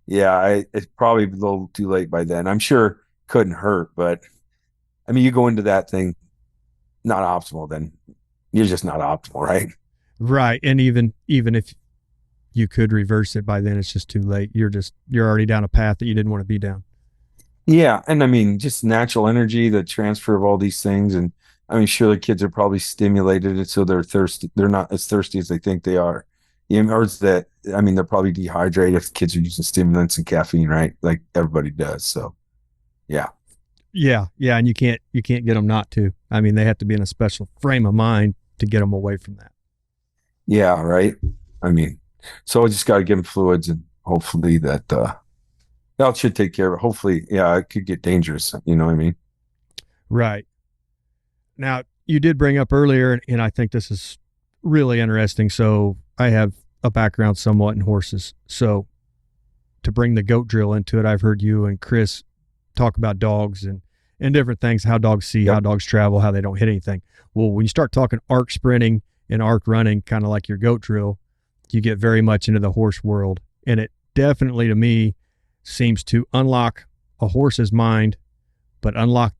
it's probably a little too late by then. I'm sure it couldn't hurt, but I mean, you go into that thing not optimal, then you're just not optimal, right? Right. And even if you could reverse it by then, it's just too late. You're already down a path that you didn't want to be down. Yeah. And I mean, just natural energy, the transfer of all these things. And I mean, sure, the kids are probably stimulated, so they're thirsty. They're not as thirsty as they think they are. Or is that, I mean, they're probably dehydrated if kids are using stimulants and caffeine, right? Like everybody does. So, yeah. Yeah. And you can't get them not to. I mean, they have to be in a special frame of mind to get them away from that. Yeah. Right. I mean, so I just got to give them fluids, and hopefully that should take care of it. Hopefully, it could get dangerous. You know what I mean? Right. Now, you did bring up earlier, and I think this is really interesting. So I have a background somewhat in horses. So to bring the goat drill into it, I've heard you and Chris talk about dogs and different things, how dogs see, how dogs travel, how they don't hit anything. Well, when you start talking arc sprinting and arc running, kind of like your goat drill, you get very much into the horse world. And it definitely, to me, seems to unlock a horse's mind, but unlock,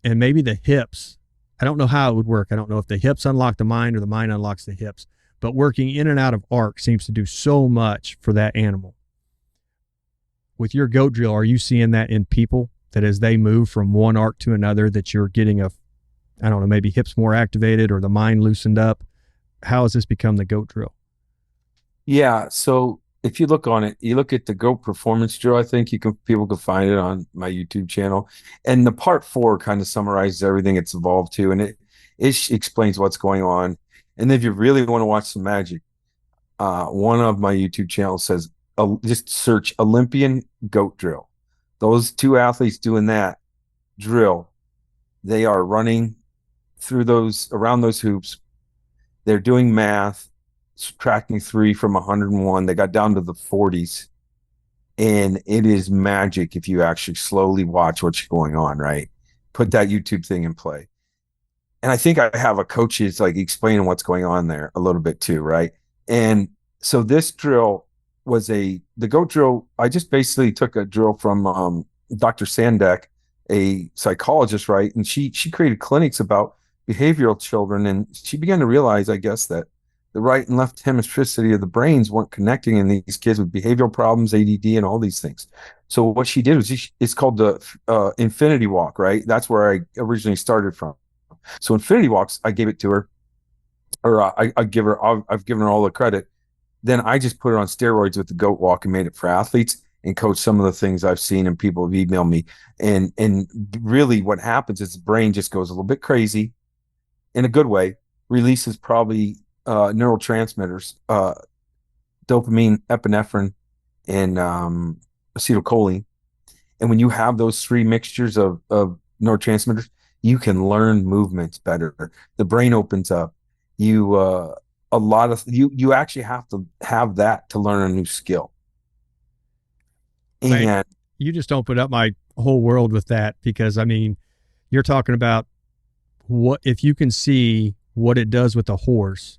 and maybe the hips. I don't know how it would work. I don't know if the hips unlock the mind or the mind unlocks the hips, but working in and out of arc seems to do so much for that animal. With your goat drill, are you seeing that in people, that as they move from one arc to another, that you're getting maybe hips more activated or the mind loosened up? How has this become the goat drill? Yeah. So if you look on it, you look at the goat performance drill, I think people can find it on my YouTube channel. And the part 4 kind of summarizes everything it's evolved to, and it explains what's going on. And if you really want to watch some magic, one of my YouTube channels says just search Olympian goat drill. Those two athletes doing that drill, they are running through around those hoops. They're doing math, subtracting 3 from 101. They got down to the 40s. And it is magic if you actually slowly watch what's going on, right? Put that YouTube thing in play. And I think I have a coach is like explaining what's going on there a little bit too, right? And so this drill was the goat drill. I just basically took a drill from Dr. Sandek, a psychologist, right? And she created clinics about behavioral children, and she began to realize, I guess, that the right and left hemisphericity of the brains weren't connecting in these kids with behavioral problems, ADD, and all these things. So what she did was it's called the infinity walk, right? That's where I originally started from. So infinity walks, I gave it to her, or I've given her all the credit. Then I just put it on steroids with the goat walk and made it for athletes and coach some of the things I've seen and people have emailed me. And really what happens is the brain just goes a little bit crazy in a good way, releases probably neurotransmitters, dopamine, epinephrine, and acetylcholine. And when you have those 3 mixtures of neurotransmitters, you can learn movements better. The brain opens up. You actually have to have that to learn a new skill. And Man, you just opened up my whole world with that, because I mean, you're talking about what if you can see what it does with a horse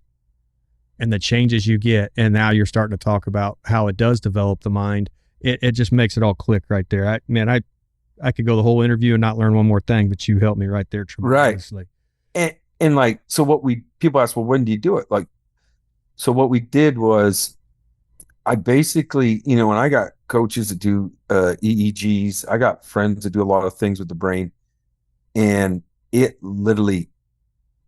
and the changes you get, and now you're starting to talk about how it does develop the mind. It just makes it all click right there. I could go the whole interview and not learn one more thing, but you helped me right there tremendously. Right. And like, so people ask, well, when do you do it? Like, so what we did was I basically, when I got coaches that do EEGs, I got friends that do a lot of things with the brain, and it literally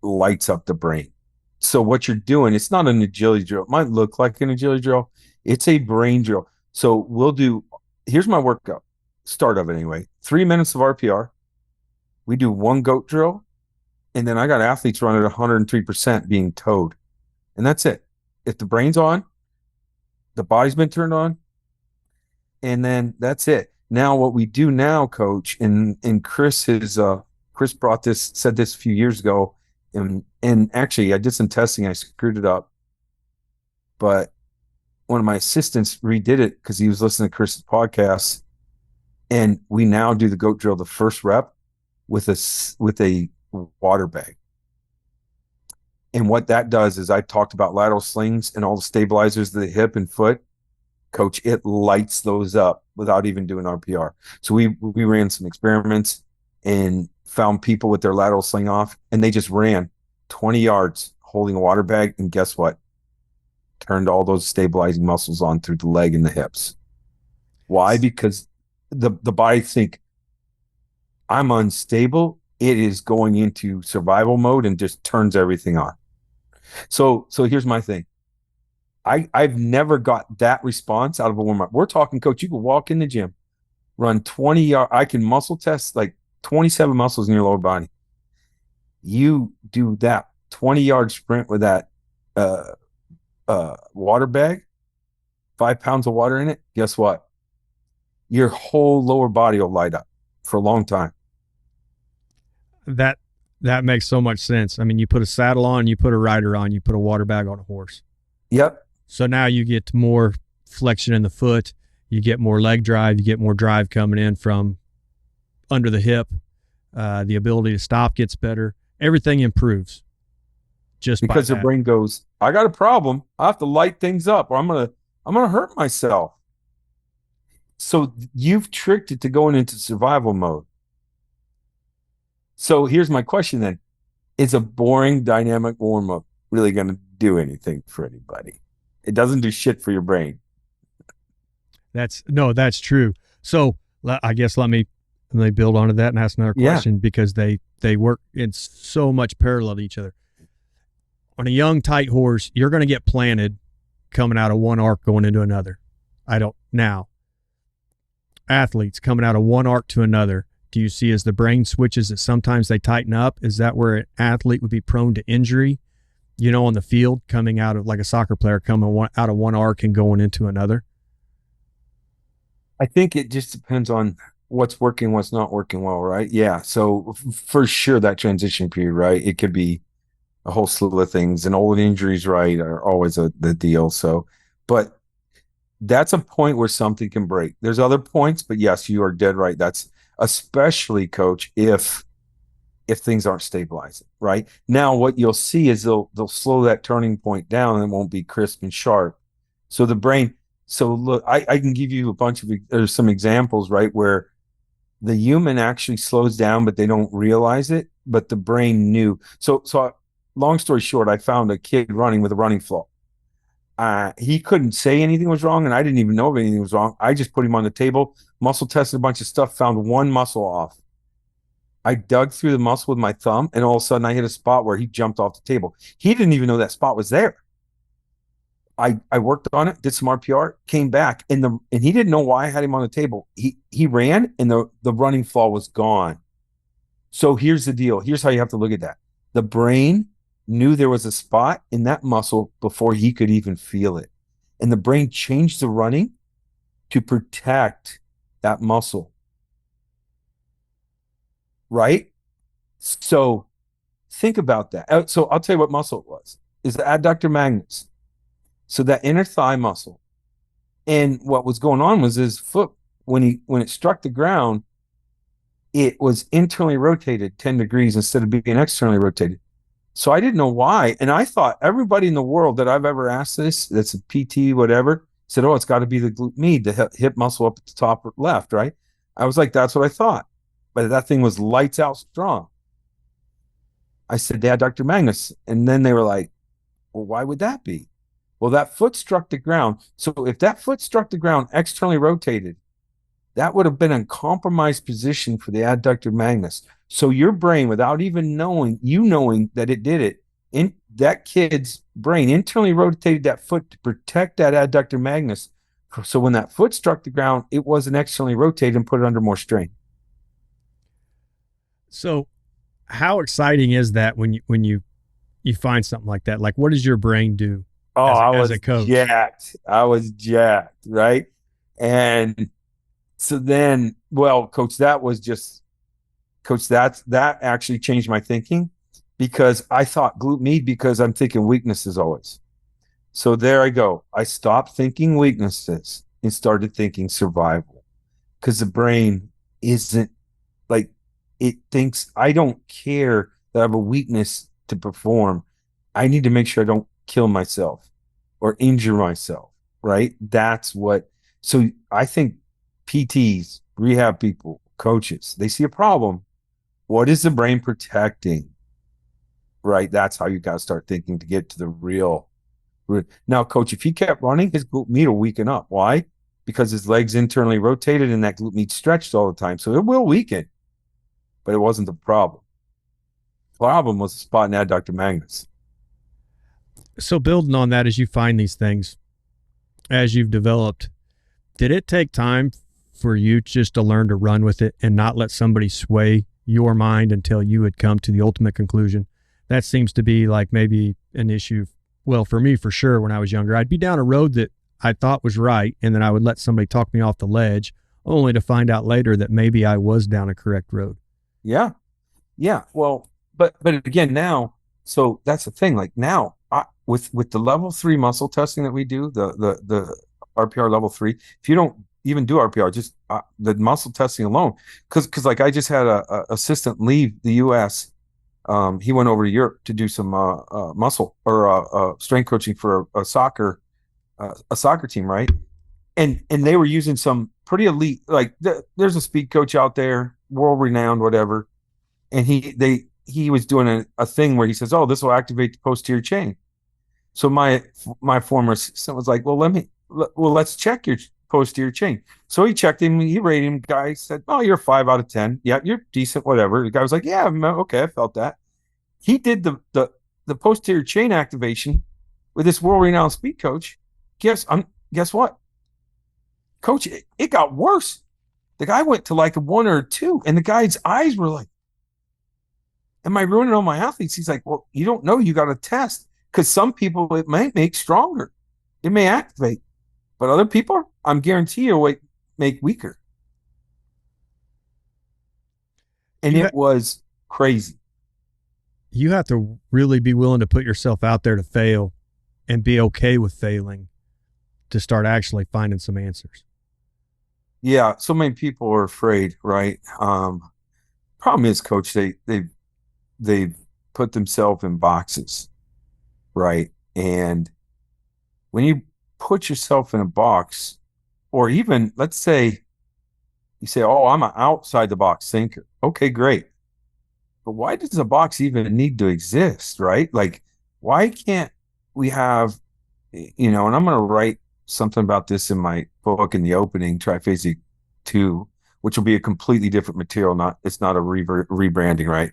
lights up the brain. So what you're doing, it's not an agility drill. It might look like an agility drill. It's a brain drill. So here's my workout, start of it anyway, 3 minutes of RPR. We do 1 goat drill, and then I got athletes running at 103% being towed. And that's it. If the brain's on, the body's been turned on, and then that's it. Now what we do now, coach, and Chris said this a few years ago, and actually I did some testing, I screwed it up, but one of my assistants redid it because he was listening to Chris's podcast, and we now do the goat drill the first rep with a water bag. And what that does is, I talked about lateral slings and all the stabilizers of the hip and foot. Coach, it lights those up without even doing RPR. So we ran some experiments and found people with their lateral sling off, and they just ran 20 yards holding a water bag, and guess what? Turned all those stabilizing muscles on through the leg and the hips. Why? Because the body think, I'm unstable. It is going into survival mode and just turns everything on. So here's my thing. I've never got that response out of a warm-up. We're talking, coach, you can walk in the gym, run 20 yards. I can muscle test like 27 muscles in your lower body. You do that 20-yard sprint with that water bag, 5 pounds of water in it. Guess what? Your whole lower body will light up for a long time. That makes so much sense. I mean, you put a saddle on, you put a rider on, you put a water bag on a horse. Yep. So now you get more flexion in the foot, you get more leg drive, you get more drive coming in from under the hip. The ability to stop gets better. Everything improves. Just because the brain goes, I got a problem. I have to light things up, or I'm gonna hurt myself. So you've tricked it to going into survival mode. So here's my question then. Is a boring dynamic warm-up really going to do anything for anybody? It doesn't do shit for your brain. That's true. So I guess let me build onto that and ask another question, because they work in so much parallel to each other. On a young, tight horse, you're going to get planted coming out of one arc going into another. Now, athletes coming out of one arc to another, do you see as the brain switches that sometimes they tighten up? Is that where an athlete would be prone to injury, on the field, coming out of like a soccer player coming out of one arc and going into another? I think it just depends on what's working, what's not working well, right? Yeah. So for sure that transition period, right? It could be a whole slew of things, and old injuries, right, are always the deal. So, but that's a point where something can break. There's other points, but yes, you are dead right. That's especially, coach, if things aren't stabilizing, right? Now what you'll see is they'll slow that turning point down and it won't be crisp and sharp. So the brain, so look, I can give you a bunch of there's some examples, right, where the human actually slows down, but they don't realize it, but the brain knew. So long story short, I found a kid running with a running flaw. He couldn't say anything was wrong, and I didn't even know if anything was wrong. I just put him on the table, muscle tested a bunch of stuff, found one muscle off. I dug through the muscle with my thumb, and all of a sudden I hit a spot where he jumped off the table. He didn't even know that spot was there. I worked on it, did some RPR, came back, and he didn't know why I had him on the table. He ran, and the running flaw was gone. So here's the deal. Here's how you have to look at that. The brain knew there was a spot in that muscle before he could even feel it. And the brain changed the running to protect that muscle. Right? So think about that. So I'll tell you what muscle it was. Is the adductor magnus. So that inner thigh muscle. And what was going on was his foot, when it struck the ground, it was internally rotated 10 degrees instead of being externally rotated. So I didn't know why. And I thought everybody in the world that I've ever asked this, that's a PT, whatever, said, oh, it's got to be the glute med, the hip muscle up at the top left, right? I was like, that's what I thought. But that thing was lights out strong. I said, Dad, Dr. Magnus. And then they were like, well, why would that be? Well, that foot struck the ground. So if that foot struck the ground externally rotated, that would have been a compromised position for the adductor magnus. So your brain, without even knowing that it did it, in that kid's brain internally rotated that foot to protect that adductor magnus. So when that foot struck the ground, it wasn't externally rotated and put it under more strain. So how exciting is that when you find something like that? Like, what does your brain do? Oh, as a coach? I was jacked, right? And so then, well, coach, that actually changed my thinking, because I thought glute med because I'm thinking weaknesses always. So there I go. I stopped thinking weaknesses and started thinking survival, because the brain isn't like, it thinks I don't care that I have a weakness to perform. I need to make sure I don't kill myself or injure myself, right? That's what, so I think PTs, rehab people, coaches, they see a problem. What is the brain protecting? Right? That's how you got to start thinking to get to the real. Now, coach, if he kept running, his glute med will weaken up. Why? Because his legs internally rotated and that glute med stretched all the time. So it will weaken, but it wasn't the problem. The problem was the spot in adductor magnus. So building on that, as you find these things, as you've developed, did it take time for you just to learn to run with it and not let somebody sway your mind until you had come to the ultimate conclusion? That seems to be like maybe an issue. Well, for me, for sure, when I was younger, I'd be down a road that I thought was right, and then I would let somebody talk me off the ledge, only to find out later that maybe I was down a correct road. Yeah. Yeah. Well, but again, now, so that's the thing. Like now, with the level 3 muscle testing that we do, the RPR level 3, if you don't even do RPR, just the muscle testing alone, because like I just had a assistant leave the U.S. He went over to Europe to do some muscle or strength coaching for a soccer team, right? And they were using some pretty elite, like there's a speed coach out there, world renowned, whatever, and he was doing a thing where he says, oh, this will activate the posterior chain. So my former assistant was like, well, let's check your posterior chain. So he checked him, he rated him. Guy said, oh, you're 5 out of 10. Yeah, you're decent, whatever. The guy was like, yeah, okay, I felt that. He did the posterior chain activation with this world-renowned speed coach. Guess what? Coach, it got worse. The guy went to like a 1 or a 2, and the guy's eyes were like, am I ruining all my athletes? He's like, well, you don't know. You got to test. Because some people, it might make stronger. It may activate. But other people, I'm guarantee you, wait, make weaker. And it was crazy. You have to really be willing to put yourself out there to fail and be okay with failing to start actually finding some answers. Yeah, so many people are afraid, right? Problem is, coach, they've put themselves in boxes, right? And when you put yourself in a box, or even let's say you say, "Oh, I'm an outside the box thinker." Okay, great. But why does a box even need to exist, right? Like, why can't we have, and I'm going to write something about this in my book in the opening, TriPhasic 2, which will be a completely different material. It's not a rebranding, right?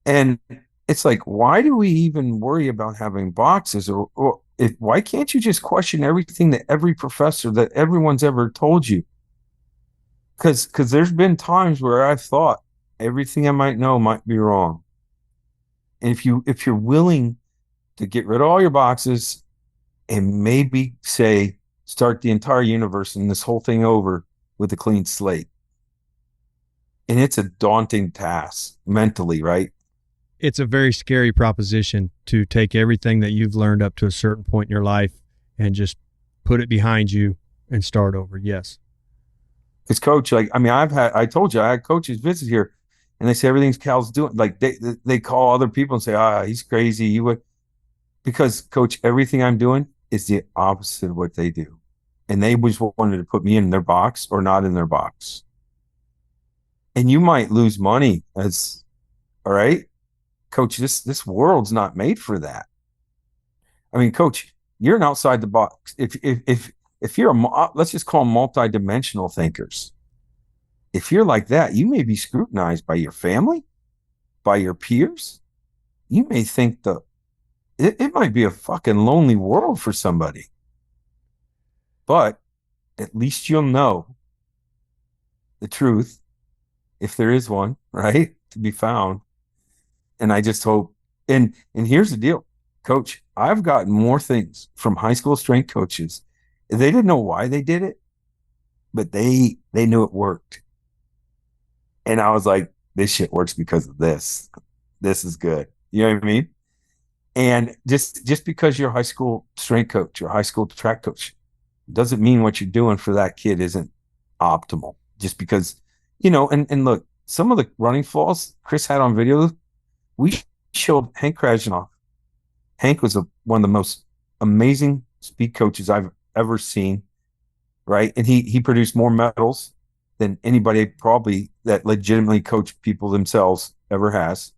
And it's like, why do we even worry about having boxes? Or why can't you just question everything that every professor, that everyone's ever told you? Because there's been times where I've thought everything I might know might be wrong. And if you're willing to get rid of all your boxes and maybe say start the entire universe and this whole thing over with a clean slate. And it's a daunting task mentally, right? It's a very scary proposition to take everything that you've learned up to a certain point in your life and just put it behind you and start over. Yes. Because coach, I told you, I had coaches visit here and they say everything's Cal's doing. Like they call other people and say, he's crazy. Because coach, everything I'm doing is the opposite of what they do. And they just wanted to put me in their box or not in their box. And you might lose money all right, coach, this world's not made for that. I mean, coach, you're an outside the box. If you're let's just call them multidimensional thinkers. If you're like that, you may be scrutinized by your family, by your peers. You may think it might be a fucking lonely world for somebody. But at least you'll know the truth, if there is one, right, to be found. And I just hope, and here's the deal, coach, I've gotten more things from high school strength coaches. They didn't know why they did it, but they knew it worked. And I was like, this shit works because of this. This is good. You know what I mean? And just because you're a high school strength coach or high school track coach doesn't mean what you're doing for that kid isn't optimal. Just because, and look, some of the running falls Chris had on video, we showed Hank Krasnoff. Hank was one of the most amazing speed coaches I've ever seen, right? And he produced more medals than anybody probably that legitimately coached people themselves ever has.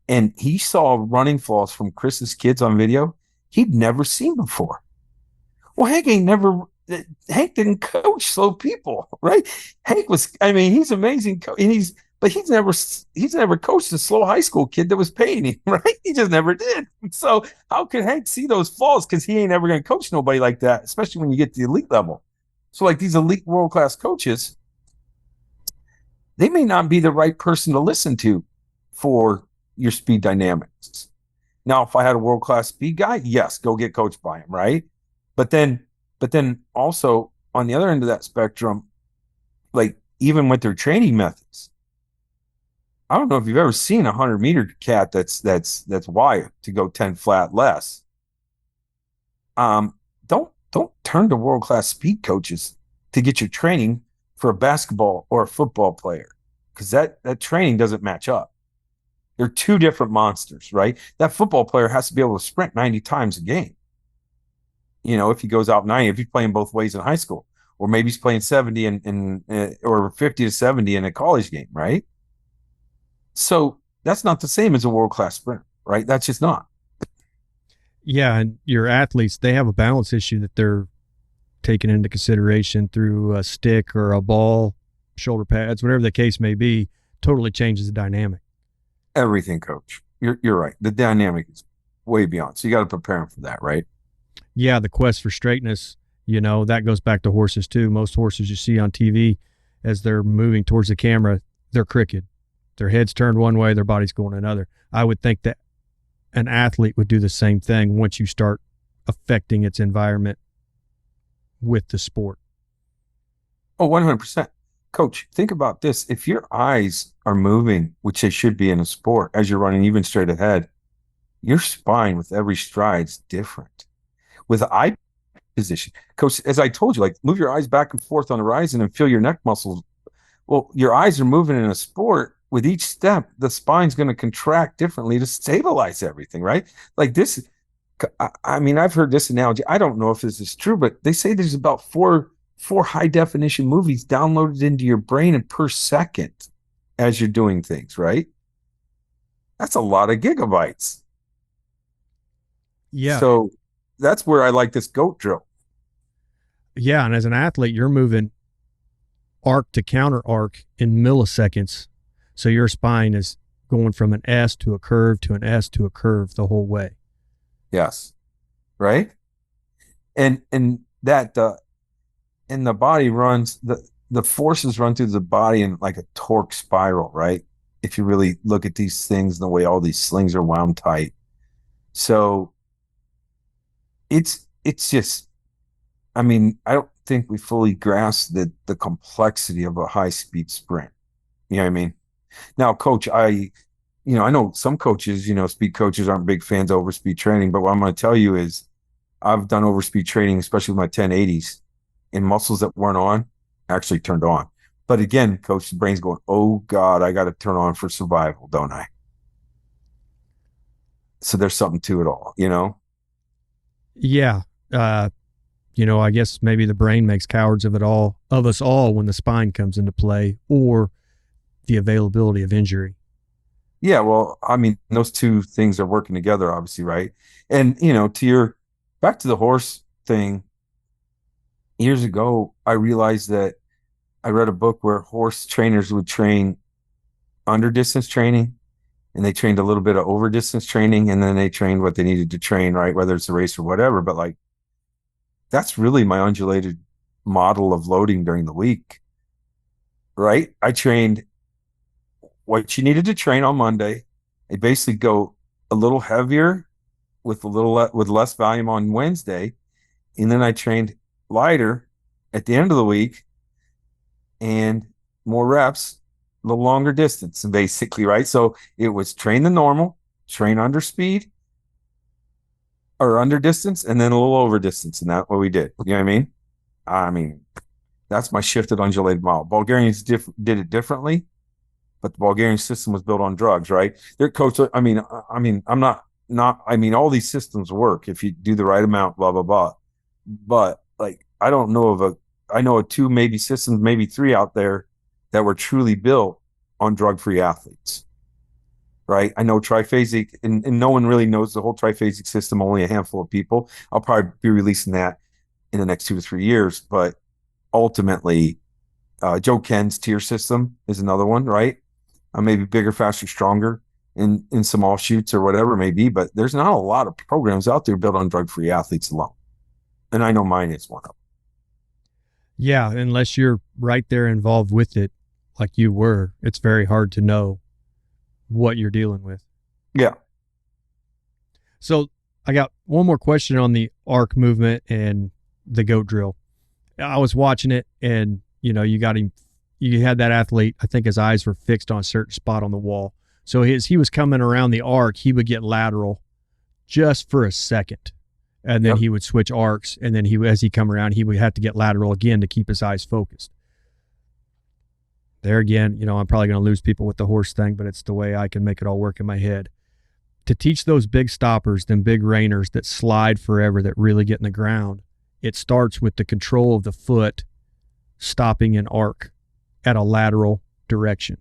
And he saw running falls from Chris's kids on video he'd never seen before. Well, Hank didn't coach slow people, right? Hank he's amazing. But he's never coached a slow high school kid that was paying him, right? He just never did. So how could Hank see those falls? Because he ain't ever going to coach nobody like that, especially when you get to the elite level. So like these elite world-class coaches, they may not be the right person to listen to for your speed dynamics. Now, if I had a world-class speed guy, yes, go get coached by him, right? But then also on the other end of that spectrum, like even with their training methods, I don't know if you've ever seen a 100-meter cat that's wired to go 10 flat less. Don't turn to world-class speed coaches to get your training for a basketball or a football player, because that training doesn't match up. They're two different monsters, right? That football player has to be able to sprint 90 times a game. If he goes out 90, if he's playing both ways in high school, or maybe he's playing 70 or 50 to 70 in a college game, right? So that's not the same as a world-class sprinter, right? That's just not. Yeah, and your athletes, they have a balance issue that they're taking into consideration through a stick or a ball, shoulder pads, whatever the case may be, totally changes the dynamic. Everything, coach. You're right. The dynamic is way beyond. So you got to prepare them for that, right? Yeah, the quest for straightness, that goes back to horses too. Most horses you see on TV, as they're moving towards the camera, they're crooked. Their head's turned one way, their body's going another. I would think that an athlete would do the same thing once you start affecting its environment with the sport. Oh, 100%. Coach, think about this. If your eyes are moving, which they should be in a sport, as you're running even straight ahead, your spine with every stride's different. With eye position, Coach, as I told you, like move your eyes back and forth on the horizon and feel your neck muscles. Well, your eyes are moving in a sport. With each step, the spine's going to contract differently to stabilize everything, right? Like this, I mean, I've heard this analogy. I don't know if this is true, but they say there's about four high definition movies downloaded into your brain and per second as you're doing things, right? That's a lot of gigabytes. Yeah. So that's where I like this goat drill. Yeah. And as an athlete, you're moving arc to counter arc in milliseconds. So your spine is going from an S to a curve to an S to a curve the whole way. Yes. Right. And that and the body runs the forces run through the body in like a torque spiral, right? If you really look at these things, the way all these slings are wound tight. So it's just, I mean, I don't think we fully grasp the complexity of a high speed sprint. You know what I mean? Now, coach, I know some coaches, speed coaches aren't big fans of overspeed training, but what I'm going to tell you is I've done overspeed training, especially with my 1080s, and muscles that weren't on actually turned on. But again, coach, the brain's going, oh God, I got to turn on for survival, don't I? So there's something to it all, Yeah. I guess maybe the brain makes cowards of us all when the spine comes into play or the availability of injury. Yeah, well, I mean, those two things are working together, obviously, right? And, back to the horse thing, years ago, I realized that I read a book where horse trainers would train under distance training and they trained a little bit of over distance training and then they trained what they needed to train, right? Whether it's a race or whatever. But like, that's really my undulated model of loading during the week, right? I trained what you needed to train on Monday. I basically go a little heavier with with less volume on Wednesday, and then I trained lighter at the end of the week and more reps, a little longer distance, basically, right? So it was train the normal, train under speed or under distance, and then a little over distance, and that's what we did. You know what I mean? I mean, that's my shifted undulated model. Bulgarians did it differently, but the Bulgarian system was built on drugs, right? Their coach, I mean, I'm not, I mean, all these systems work if you do the right amount, blah, blah, blah. But like, I don't know I know of two, maybe systems, maybe three out there that were truly built on drug-free athletes, right? I know TriPhasic, and no one really knows the whole TriPhasic system, only a handful of people. I'll probably be releasing that in the next 2 to 3 years, but ultimately, Joe Ken's tier system is another one, right? Maybe bigger, faster, stronger in some offshoots or whatever it may be, but there's not a lot of programs out there built on drug-free athletes alone. And I know mine is one of them. Yeah, unless you're right there involved with it, like you were, it's very hard to know what you're dealing with. Yeah. So I got one more question on the arc movement and the goat drill. I was watching it and, you had that athlete, I think his eyes were fixed on a certain spot on the wall. So he was coming around the arc, he would get lateral just for a second. And then he would switch arcs. And then as he come around, he would have to get lateral again to keep his eyes focused. There again, I'm probably going to lose people with the horse thing, but it's the way I can make it all work in my head. To teach those big stoppers, them big rainers that slide forever, that really get in the ground, it starts with the control of the foot stopping an arc at a lateral direction.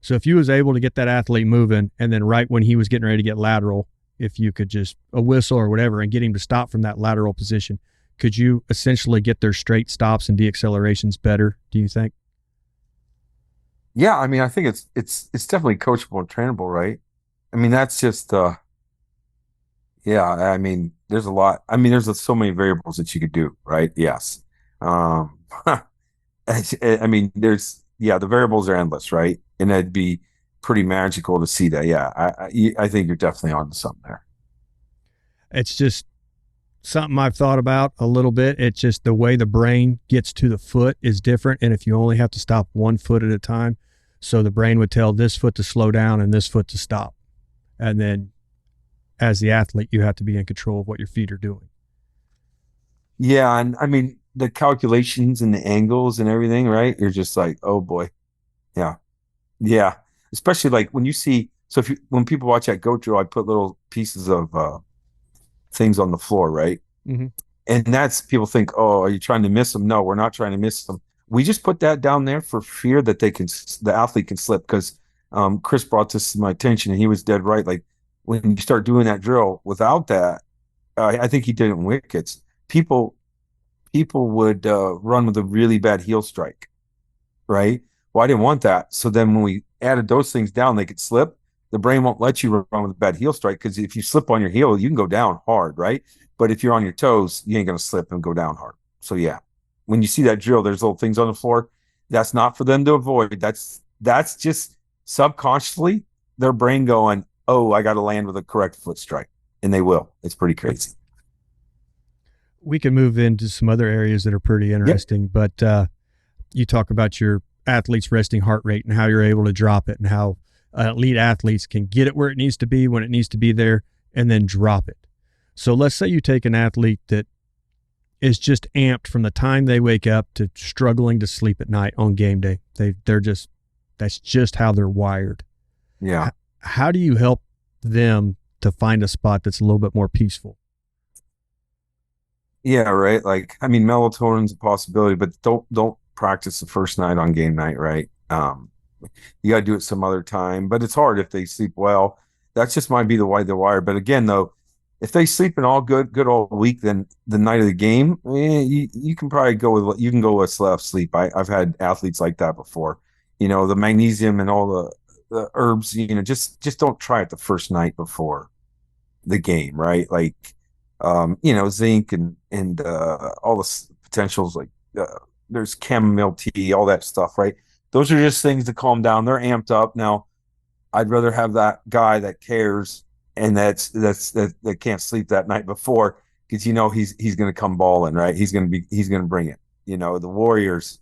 So if you was able to get that athlete moving, and then right when he was getting ready to get lateral, if you could just a whistle or whatever and get him to stop from that lateral position, could you essentially get their straight stops and deaccelerations better, do you think? Yeah, I mean, I think it's definitely coachable and trainable, right? I mean, that's just yeah, I mean, there's a lot. I mean, there's so many variables that you could do, right? Yes. I mean, the variables are endless, right? And it'd be pretty magical to see that. Yeah, I think you're definitely on to something there. It's just something I've thought about a little bit. It's just the way the brain gets to the foot is different. And if you only have to stop one foot at a time, so the brain would tell this foot to slow down and this foot to stop. And then as the athlete, you have to be in control of what your feet are doing. Yeah. And I mean, the calculations and the angles and everything, right? You're just like, oh boy. Yeah. Yeah. Especially like when you see, so when people watch that goat drill, I put little pieces of things on the floor, right? Mm-hmm. And that's, people think, oh, are you trying to miss them? No, we're not trying to miss them. We just put that down there for fear that the athlete can slip, because Chris brought this to my attention and he was dead right. Like when you start doing that drill without that, I think he did it in wickets. People would run with a really bad heel strike, right? Well, I didn't want that. So then when we added those things down, they could slip. The brain won't let you run with a bad heel strike, because if you slip on your heel, you can go down hard, right? But if you're on your toes, you ain't going to slip and go down hard. So yeah, when you see that drill, there's little things on the floor. That's not for them to avoid. That's just subconsciously their brain going, oh, I got to land with a correct foot strike. And they will. It's pretty crazy. We can move into some other areas that are pretty interesting, but you talk about your athletes' resting heart rate and how you're able to drop it, and how elite athletes can get it where it needs to be when it needs to be there and then drop it. So let's say you take an athlete that is just amped from the time they wake up to struggling to sleep at night on game day. That's just how they're wired. Yeah. How do you help them to find a spot that's a little bit more peaceful? Yeah, right. Like, I mean, melatonin's a possibility, but don't practice the first night on game night, right? You got to do it some other time, but it's hard if they sleep well. That's just might be the way they're wired. But again, though, if they sleep in all good all week, then the night of the game, you can probably go with less sleep. I've had athletes like that before. You know, the magnesium and all the herbs. You know, just don't try it the first night before the game, right? Like, you know, zinc and all the potentials, like there's chamomile tea, all that stuff, right? Those are just things to calm down. They're amped up. Now, I'd rather have that guy that cares and that can't sleep that night before, because you know he's going to come balling, right? He's going to bring it. You know, the Warriors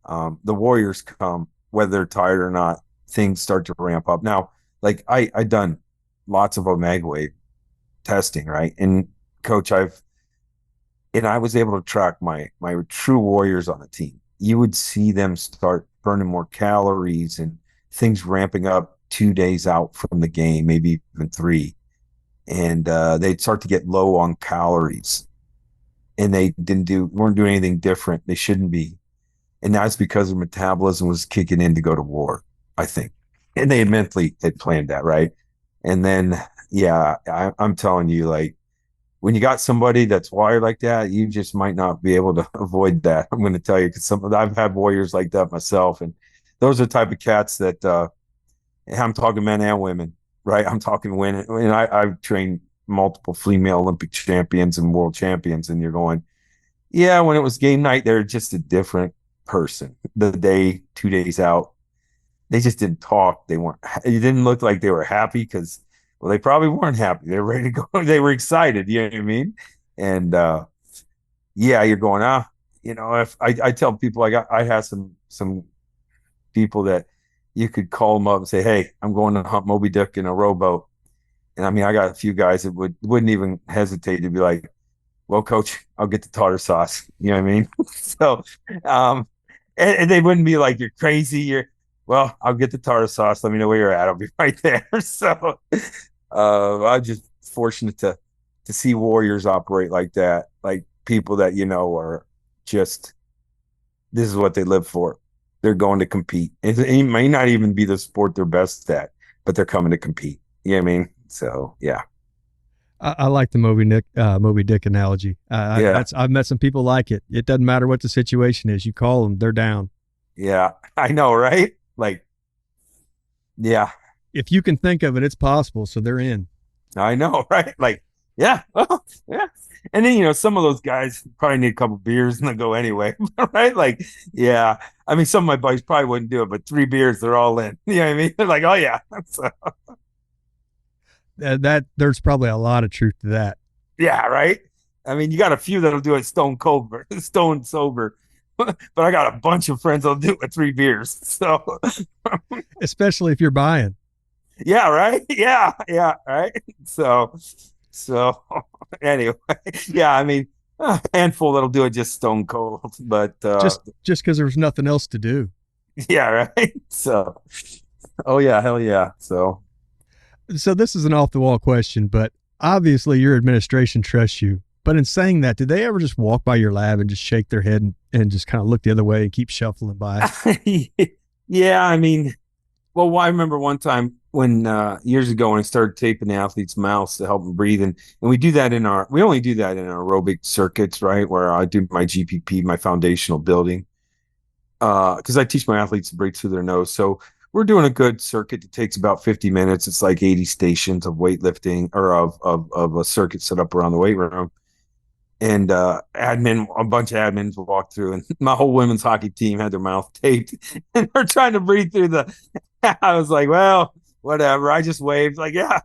come whether they're tired or not. Things start to ramp up. Now, like I done lots of omega wave testing, right? And coach, I was able to track my true warriors on the team. You would see them start burning more calories and things ramping up 2 days out from the game, maybe even 3. And they'd start to get low on calories, and they weren't doing anything different. They shouldn't be. And that's because their metabolism was kicking in to go to war, I think. And they mentally had planned that, right? And then, yeah, I'm telling you, like, when you got somebody that's wired like that, you just might not be able to avoid that. I'm going to tell you, because I've had warriors like that myself, and those are the type of cats that I'm talking men and women, right? I'm talking women, and I've trained multiple female Olympic champions and world champions, and you're going, yeah, when it was game night, they're just a different person. The day, 2 days out, they just didn't talk. It didn't look like they were happy, because, well, they probably weren't happy. They were ready to go. They were excited. You know what I mean? And yeah, you're going, you know, if I tell people, I have some people that you could call them up and say, hey, I'm going to hunt Moby Dick in a rowboat. And I mean, I got a few guys that wouldn't even hesitate to be like, well, coach, I'll get the tartar sauce. You know what I mean? So, and they wouldn't be like, you're crazy. Well, I'll get the tartar sauce. Let me know where you're at. I'll be right there. So I'm just fortunate to see warriors operate like that, like people that, you know, are just, this is what they live for. They're going to compete. It may not even be the sport they're best at, but they're coming to compete. You know what I mean? So, yeah. I like the Moby Dick analogy. Yeah. I've met some people like it. It doesn't matter what the situation is. You call them, they're down. Yeah, I know, right? Like, yeah. If you can think of it, it's possible. So they're in. I know, right? Like, yeah, well, yeah. And then, you know, some of those guys probably need a couple beers and they'll go anyway, right? Like, yeah. I mean, some of my buddies probably wouldn't do it, but 3 beers, they're all in. You know what I mean? They're like, oh, yeah. So. That there's probably a lot of truth to that. Yeah, right? I mean, you got a few that'll do it stone cold, stone sober, but I got a bunch of friends that'll do it with 3 beers. So, especially if you're buying. yeah, right. Yeah, right. So anyway, yeah, I mean, a handful that'll do it just stone cold, but Just because there was nothing else to do. yeah, right. So, oh yeah, hell yeah. So this is an off the wall question, but obviously your administration trusts you. But in saying that, did they ever just walk by your lab and just shake their head and just kind of look the other way and keep shuffling by? yeah, I mean, well, I remember one time when years ago when I started taping the athlete's mouths to help them breathe, and we do that we only do that in aerobic circuits, right? Where I do my GPP, my foundational building, because I teach my athletes to breathe through their nose. So we're doing a good circuit that takes about 50 minutes. It's like 80 stations of weightlifting or of a circuit set up around the weight room. And a bunch of admins walked through, and my whole women's hockey team had their mouth taped, and they're trying to breathe through the. I was like, well, whatever. I just waved, like, yeah.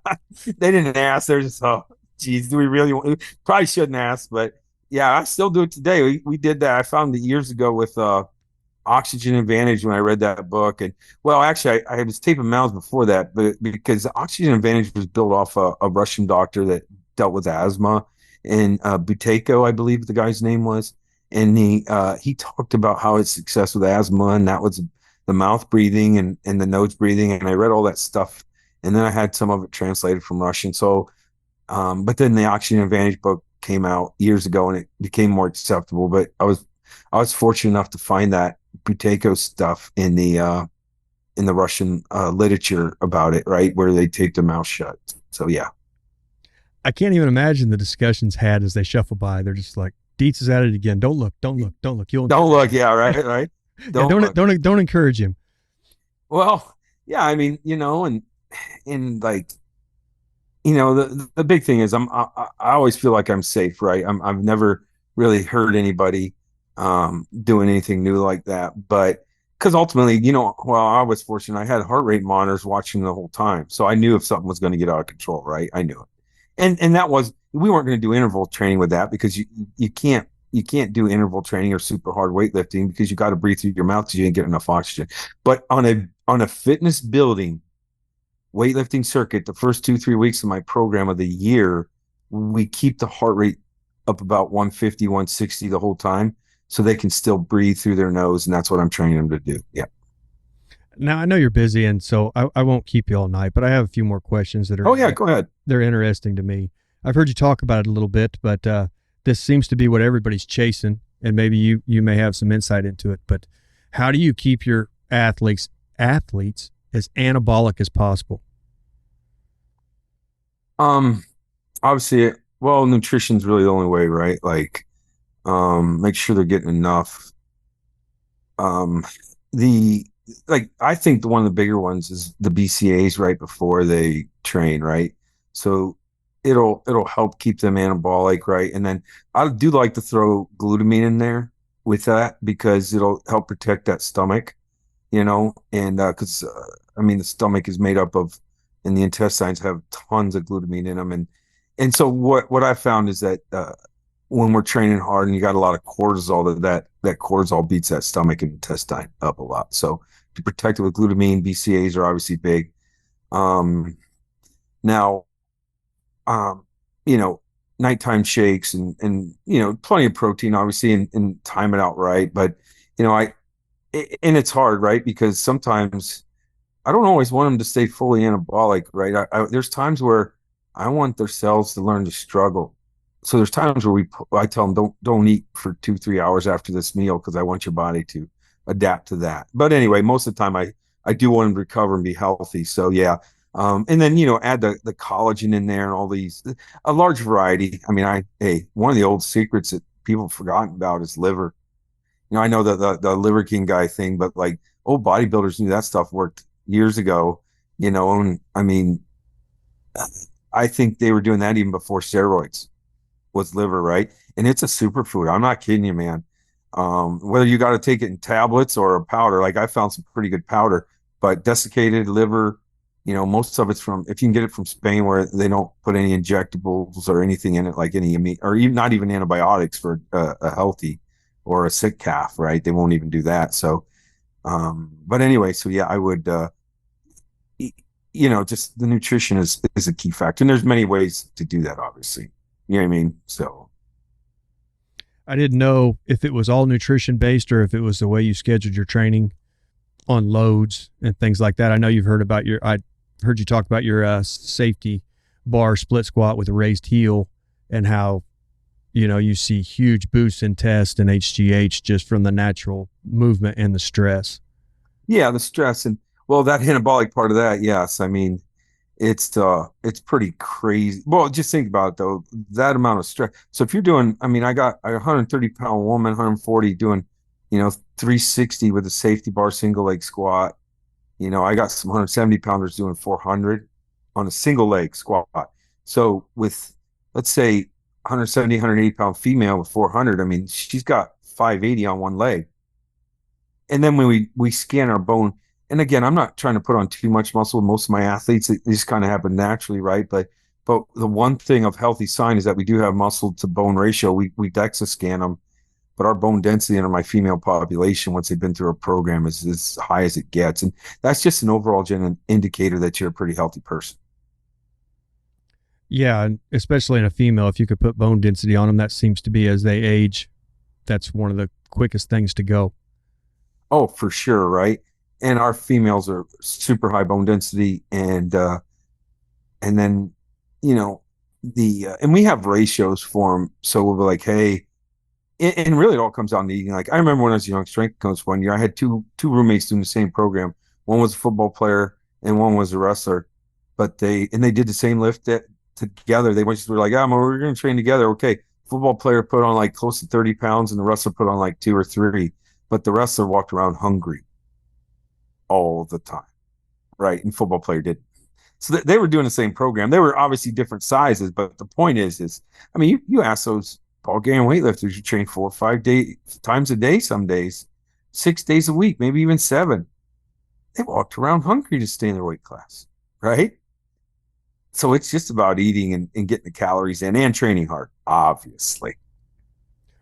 They didn't ask. They're just, oh, geez, do we really want? Probably shouldn't ask, but yeah, I still do it today. We did that. I found it years ago with Oxygen Advantage when I read that book, and well, actually, I was taping mouths before that, but because Oxygen Advantage was built off a Russian doctor that dealt with asthma. And Buteyko, I believe the guy's name was, and he talked about how his success with asthma, and that was the mouth breathing and the nose breathing, and I read all that stuff, and then I had some of it translated from Russian. So, but then the Oxygen Advantage book came out years ago, and it became more acceptable. But I was fortunate enough to find that Buteyko stuff in the Russian literature about it, right, where they tape their mouth shut. So yeah. I can't even imagine the discussions had as they shuffle by. They're just like, Dietz is at it again. Don't look. Don't look. Don't look. Don't look. Yeah, right. Don't encourage him. Well, yeah, I mean, and like, the big thing is I always feel like I'm safe, right? I've never really heard anybody doing anything new like that, but because ultimately, I was fortunate. I had heart rate monitors watching the whole time, so I knew if something was going to get out of control, right? I knew it. And that was, we weren't going to do interval training with that because you can't do interval training or super hard weightlifting because you got to breathe through your mouth because you didn't get enough oxygen. But on a fitness building weightlifting circuit, the first 2-3 weeks of my program of the year, we keep the heart rate up about 150, 160 the whole time so they can still breathe through their nose, and that's what I'm training them to do. Yeah. Now, I know you're busy, and so I won't keep you all night, but I have a few more questions that are. Oh, yeah, go ahead. They're interesting to me. I've heard you talk about it a little bit, but this seems to be what everybody's chasing, and maybe you may have some insight into it. But how do you keep your athletes as anabolic as possible? Obviously, well, nutrition's really the only way, right? Like, make sure they're getting enough. I think one of the bigger ones is the BCAAs right before they train, right? So it'll help keep them anabolic, right? And then I do like to throw glutamine in there with that because it'll help protect that stomach, and because I mean the stomach is made up of, and the intestines have tons of glutamine in them, and so what I found is that when we're training hard and you got a lot of cortisol, that cortisol beats that stomach and intestine up a lot. So to protect it with glutamine, BCAAs are obviously big. Now, nighttime shakes and plenty of protein, obviously, and time it out right. But, and it's hard, right? Because sometimes I don't always want them to stay fully anabolic, right? There's times where I want their cells to learn to struggle. So there's times where I tell them don't eat for 2-3 hours after this meal because I want your body to adapt to that. But anyway, most of the time I do want them to recover and be healthy. So yeah. And then, add the collagen in there and all these, a large variety. I mean, one of the old secrets that people have forgotten about is liver. I know the Liver King guy thing, but like old bodybuilders knew that stuff worked years ago, and I mean, I think they were doing that even before steroids was liver, right? And it's a superfood. I'm not kidding you, man. Whether you got to take it in tablets or a powder, like I found some pretty good powder, but desiccated liver, most of it's from, if you can get it from Spain where they don't put any injectables or anything in it, like or even not even antibiotics for a healthy or a sick calf, right? They won't even do that. So, but anyway, so yeah, I would, just the nutrition is a key factor. And there's many ways to do that, obviously. You know what I mean? So I didn't know if it was all nutrition based or if it was the way you scheduled your training on loads and things like that. I know you've heard about I heard you talk about your safety bar split squat with a raised heel and how, you see huge boosts in test and HGH just from the natural movement and the stress. Yeah, the stress and well, that anabolic part of that, yes. I mean, it's pretty crazy. Well, just think about it though, that amount of stress. So if you're doing, I mean, I got a 130-pound woman, 140 doing, 360 with a safety bar single leg squat. I got some 170 pounders doing 400 on a single leg squat. So with, let's say, 170, 180 pound female with 400, I mean, she's got 580 on one leg. And then when we scan our bone, and again, I'm not trying to put on too much muscle. Most of my athletes, it just kind of happen naturally, right? But the one thing of healthy sign is that we do have muscle to bone ratio. We DEXA scan them, but our bone density in my female population, once they've been through a program, is as high as it gets. And that's just an overall indicator that you're a pretty healthy person. Yeah, and especially in a female, if you could put bone density on them, that seems to be as they age, that's one of the quickest things to go. Oh, for sure, right? And our females are super high bone density, and then and we have ratios for them. So we'll be like, hey, and really it all comes down to eating. Like I remember when I was a young strength coach one year, I had two roommates doing the same program. One was a football player and one was a wrestler, but they did the same lift together. They were like, we're going to train together. Okay. Football player put on like close to 30 pounds and the wrestler put on like 2 or 3, but the wrestler walked around hungry all the time. Right. And football player didn't. So they were doing the same program. They were obviously different sizes, but the point is, I mean, you ask those ball game weightlifters, you train 4 or 5 times a day, some days, 6 days a week, maybe even 7. They walked around hungry to stay in their weight class, right? So it's just about eating and getting the calories in and training hard, obviously.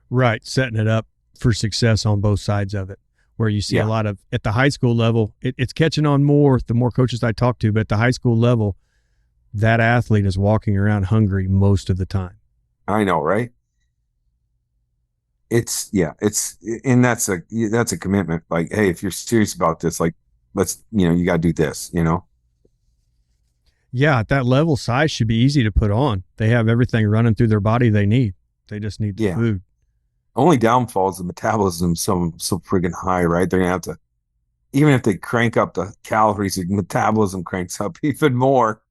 Right, setting it up for success on both sides of it, where you see a lot of, at the high school level, it's catching on more the more coaches I talk to, but at the high school level, that athlete is walking around hungry most of the time. I know, right? And that's a commitment. Like, hey, if you're serious about this, like, let's, you got to do this, Yeah, at that level, size should be easy to put on. They have everything running through their body they need. They just need the food. Only downfall is the metabolism so friggin' high, right? They're gonna have to, even if they crank up the calories, the metabolism cranks up even more.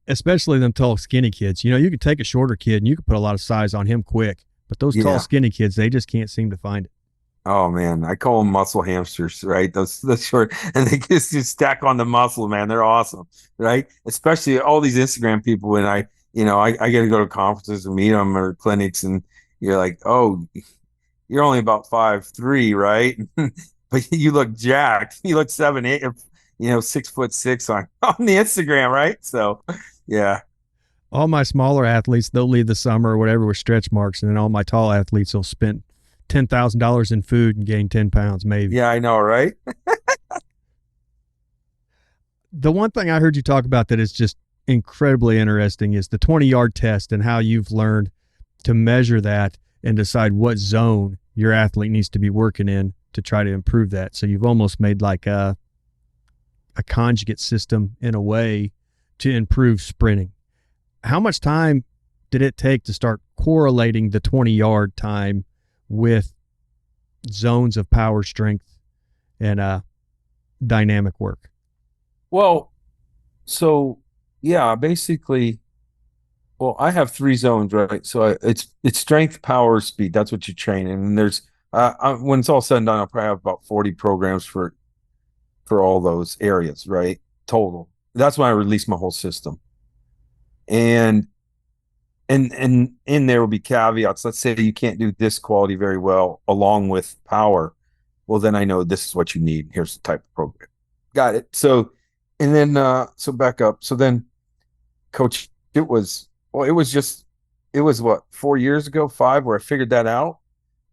Especially them tall, skinny kids. You could take a shorter kid and you could put a lot of size on him quick. But those tall, skinny kids, they just can't seem to find it. Oh man, I call them muscle hamsters, right? Those short, and they just stack on the muscle, man. They're awesome, right? Especially all these Instagram people. When I get to go to conferences and meet them or clinics, and you're like, oh, you're only about 5'3", right? But you look jacked. You look 7'8", 6'6" on the Instagram, right? So, yeah. All my smaller athletes, they'll leave the summer or whatever with stretch marks, and then all my tall athletes will spend $10,000 in food and gain 10 pounds, maybe. Yeah, I know, right? The one thing I heard you talk about that is just incredibly interesting is the 20-yard test and how you've learned to measure that and decide what zone your athlete needs to be working in to try to improve that. So you've almost made like a conjugate system in a way to improve sprinting. How much time did it take to start correlating the 20-yard time with zones of power, strength, and dynamic work? Well, so yeah, basically, well, I have 3 zones, right? So it's strength, power, speed. That's what you train in. And there's when it's all said and done, I'll probably have about 40 programs for all those areas, right? Total. That's when I release my whole system. And in there will be caveats. Let's say you can't do this quality very well along with power. Well, then I know this is what you need. Here's the type of program. Got it. So And then, so back up. So then, coach, it was what, 4 years ago, five, where I figured that out.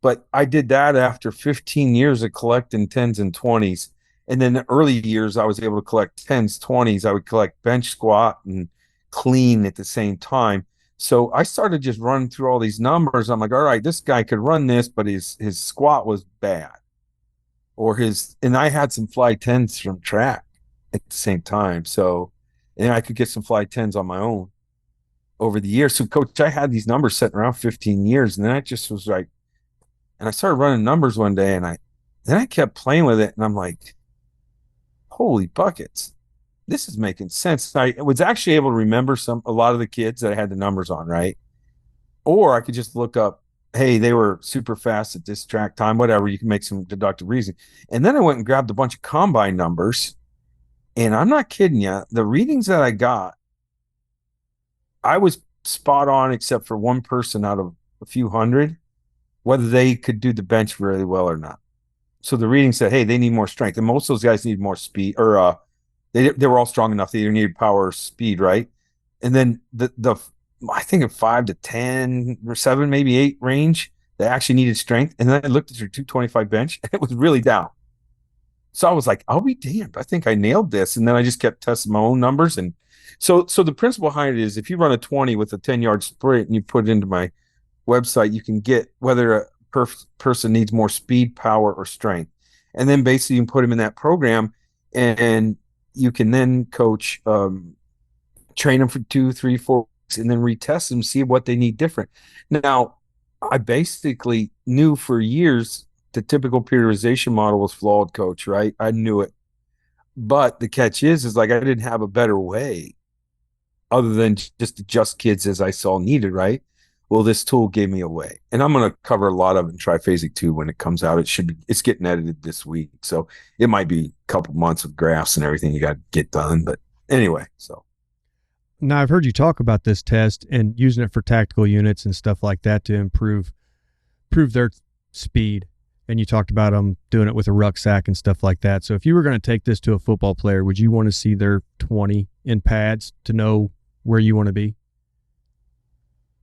But I did that after 15 years of collecting tens and 20s. And then the early years, I was able to collect tens, 20s. I would collect bench, squat, and clean at the same time. So I started just running through all these numbers. I'm like, all right, this guy could run this, but his squat was bad. And I had some fly tens from track at the same time. So, and I could get some fly tens on my own over the years. So, coach, I had these numbers sitting around 15 years. And then I just was like, and I started running numbers one day, and then I kept playing with it, and I'm like, holy buckets, this is making sense. I was actually able to remember a lot of the kids that I had the numbers on, right? Or I could just look up, hey, they were super fast at this track time, whatever. You can make some deductive reasoning. And then I went and grabbed a bunch of combine numbers, and I'm not kidding you. The readings that I got, I was spot on except for one person out of a few hundred, whether they could do the bench really well or not. So the reading said, hey, they need more strength. And most of those guys need more speed, or they were all strong enough. They either needed power or speed, right? And then the I think of 5 to 10 or 7, maybe 8 range, they actually needed strength. And then I looked at their 225 bench, and it was really down. So I was like, I'll be damned. I think I nailed this. And then I just kept testing my own numbers. And so the principle behind it is, if you run a 20 with a 10-yard sprint and you put it into my website, you can get whether a person needs more speed, power, or strength. And then basically you can put them in that program, and you can then coach, train them for 2, 3, 4 weeks, and then retest them, see what they need different. Now, I basically knew for years the typical periodization model was flawed, coach, right? I knew it. But the catch is like, I didn't have a better way other than just adjust kids as I saw needed, right? Well, this tool gave me a way, and I'm going to cover a lot of it in TriPhasic 2 when it comes out. It's getting edited this week, so it might be a couple months of graphs and everything you got to get done. But anyway, so now I've heard you talk about this test and using it for tactical units and stuff like that to improve their speed. And you talked about them doing it with a rucksack and stuff like that. So if you were going to take this to a football player, would you want to see their 20 in pads to know where you want to be?